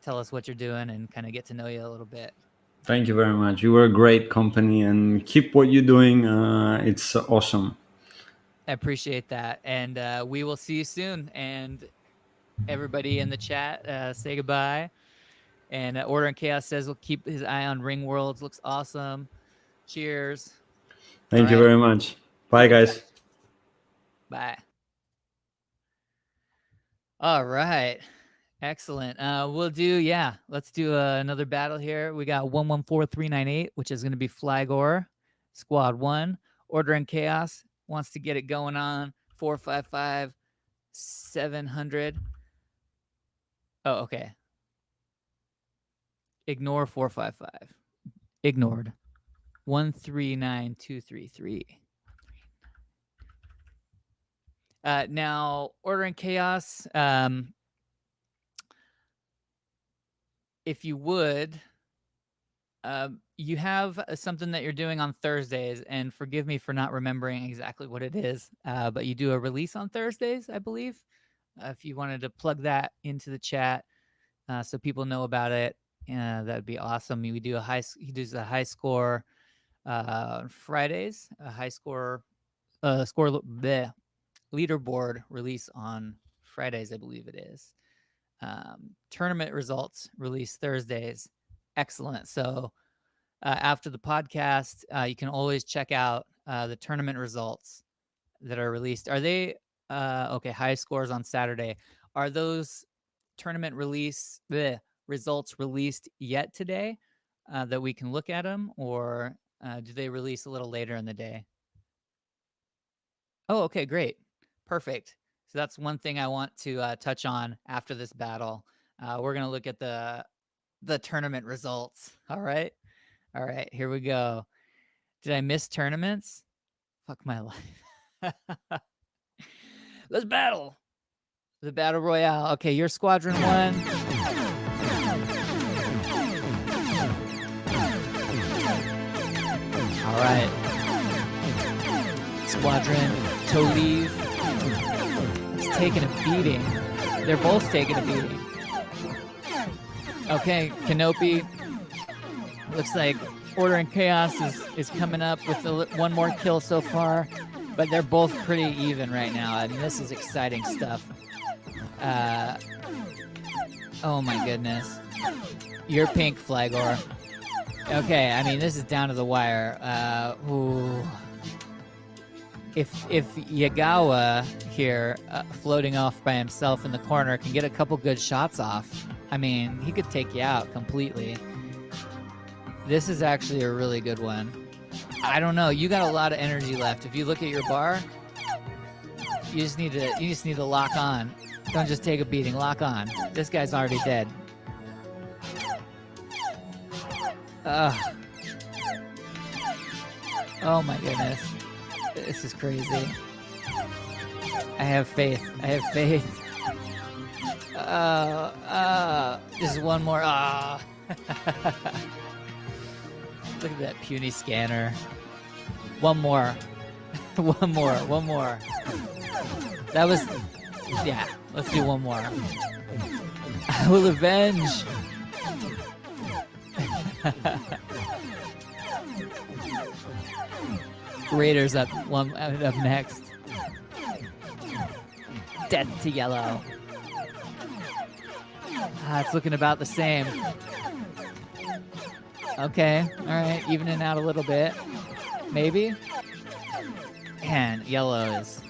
tell us what you're doing and kind of get to know you a little bit. Thank you very much. You were a great company and keep what you're doing. It's awesome. I appreciate that. And we will see you soon. And everybody in the chat, say goodbye. And Order and Chaos says we'll keep his eye on RINGWORLDS. Looks awesome. Cheers. Thank you very much. Bye, guys. Bye. All right. Excellent. Let's do another battle here. We got 114398, which is going to be Flygor, Squad 1. Order and Chaos wants to get it going on. 455, 700. Oh, okay. Ignore 455. Ignored. 139233. Now, Order and Chaos, if you would, you have something that you're doing on Thursdays, and forgive me for not remembering exactly what it is, but you do a release on Thursdays, I believe. If you wanted to plug that into the chat so people know about it, that'd be awesome. He does a high score Fridays, a high score leaderboard release on Fridays, I believe it is. Tournament results release Thursdays. Excellent. So after the podcast, you can always check out the tournament results that are released. Are they high scores on Saturday? Are those tournament results released yet today that we can look at them, or do they release a little later in the day? Oh, okay, great. Perfect. So that's one thing I want to touch on after this battle. We're going to look at the tournament results. All right. Here we go. Did I miss tournaments? Fuck my life. Let's battle. The battle royale. Okay, you're Squadron 1. All right. Squadron Toliv. It's taking a beating. They're both taking a beating. Okay, Canopy. Looks like Order and Chaos is coming up with one more kill so far, but they're both pretty even right now. I mean, this is exciting stuff. Oh my goodness. You're pink, Flygor. Okay, I mean, this is down to the wire. If Yagawa here, floating off by himself in the corner, can get a couple good shots off, I mean, he could take you out completely. This is actually a really good one. I don't know. You got a lot of energy left. If you look at your bar, you just need to lock on. Don't just take a beating. Lock on. This guy's already dead. Oh my goodness. This is crazy. I have faith. Just one more. Look at that puny scanner. One more. One more. That was... Yeah, let's do one more. I will avenge. Raiders up next. Death to yellow. It's looking about the same. Okay, all right, evening out a little bit, maybe. Man, yellow is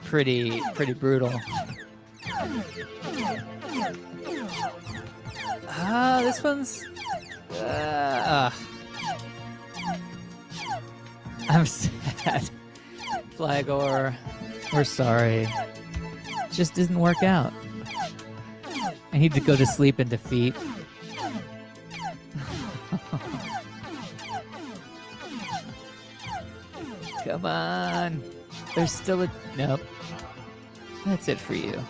pretty brutal. This one's. I'm sad. Flagor, we're sorry. Just didn't work out. I need to go to sleep in defeat. Come on. There's still a... Nope. That's it for you.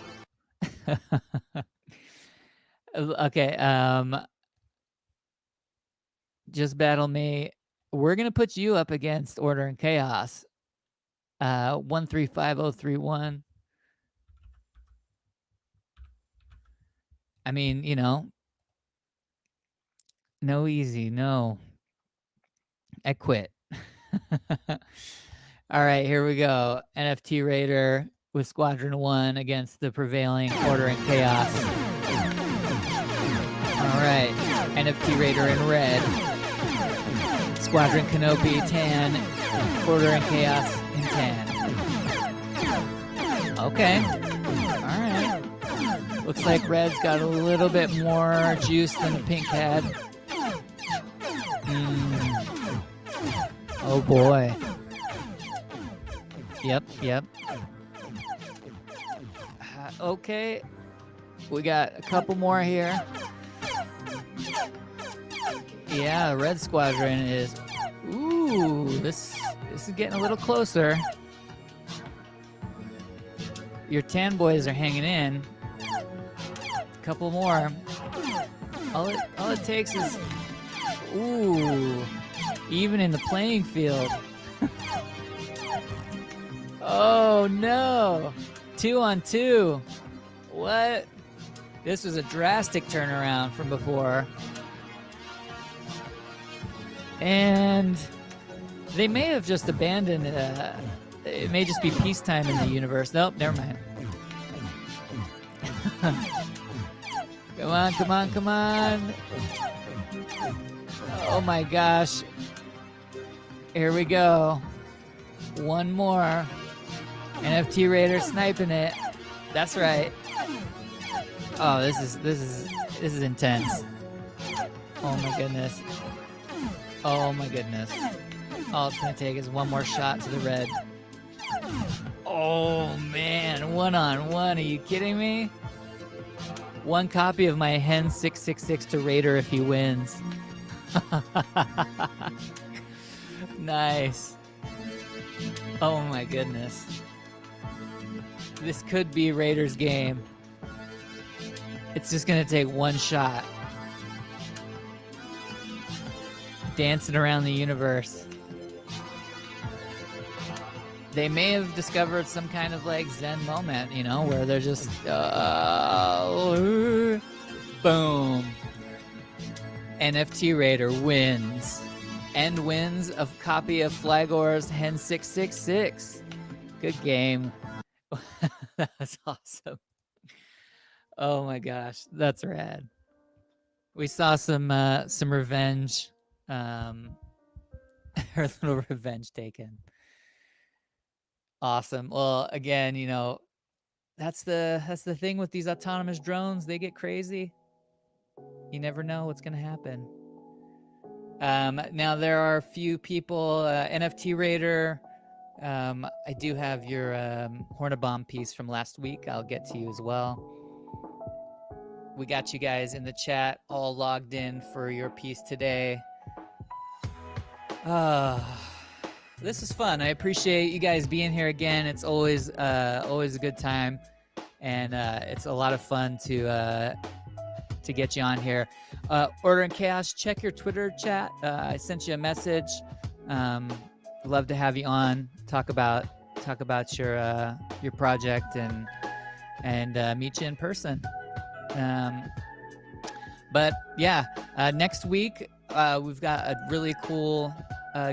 Okay, just battle me. We're going to put you up against Order and Chaos. 135031. I mean, you know, no easy, no. I quit. All right, here we go. NFT Raider with Squadron 1 against the prevailing Order and Chaos. All right, NFT Raider in red. Squadron Canopy tan. Order and Chaos in tan. Okay. All right. Looks like red's got a little bit more juice than the pink had. Oh boy. Yep. Okay. We got a couple more here. Yeah, red squadron is... Ooh, this is getting a little closer. Your tan boys are hanging in. A couple more. All it takes is... Ooh, even in the playing field. Oh no, 2-on-2. What? This was a drastic turnaround from before. And they may have just abandoned, it may just be peacetime in the universe. Nope, never mind. Come on. Oh my gosh. Here we go. One more. NFT Raider sniping it. That's right. Oh, this is intense. Oh my goodness. All it's gonna take is one more shot to the red. Oh man, 1-on-1. Are you kidding me? One copy of my Hen 666 to Raider if he wins. Nice. Oh my goodness. This could be Raiders' game. It's just gonna take one shot. Dancing around the universe. They may have discovered some kind of like Zen moment, you know, where they're just boom. NFT Raider wins. And wins a copy of Flagor's Hen 666. Good game. That was awesome. Oh my gosh, that's rad. We saw some revenge, her little revenge taken. Awesome. Well, again, you know, that's the thing with these autonomous drones. They get crazy. You never know what's gonna happen. Now there are a few people. NFT Raider. I do have your Hornabomb piece from last week. I'll get to you as well. We got you guys in the chat all logged in for your piece today. This is fun. I appreciate you guys being here again. It's always a good time, and it's a lot of fun to to get you on here. Order and Chaos, check your Twitter chat. I sent you a message. Love to have you on. Talk about your project and meet you in person. But yeah, next week we've got a really cool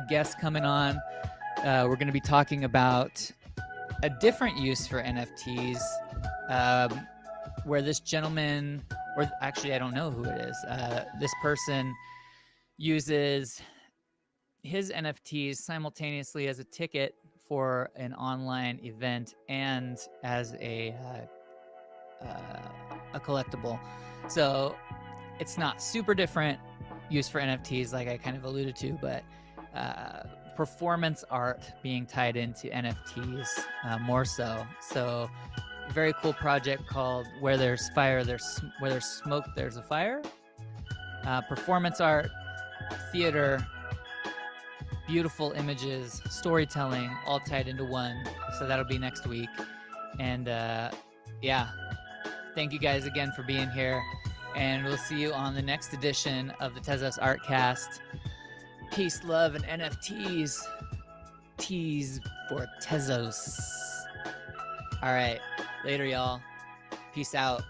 guest coming on. We're going to be talking about a different use for NFTs, where this gentleman, or actually I don't know who it is, this person uses his NFTs simultaneously as a ticket for an online event and as a collectible. So it's not super different use for NFTs like I kind of alluded to, but performance art being tied into NFTs more so. So very cool project called Where There's Fire, Where There's Smoke, There's a Fire. Performance art, theater, beautiful images, storytelling, all tied into one. So that'll be next week. And yeah, thank you guys again for being here. And we'll see you on the next edition of the tezos-artcast. Peace, love, and NFTs. T's for Tezos. All right. Later, y'all. Peace out.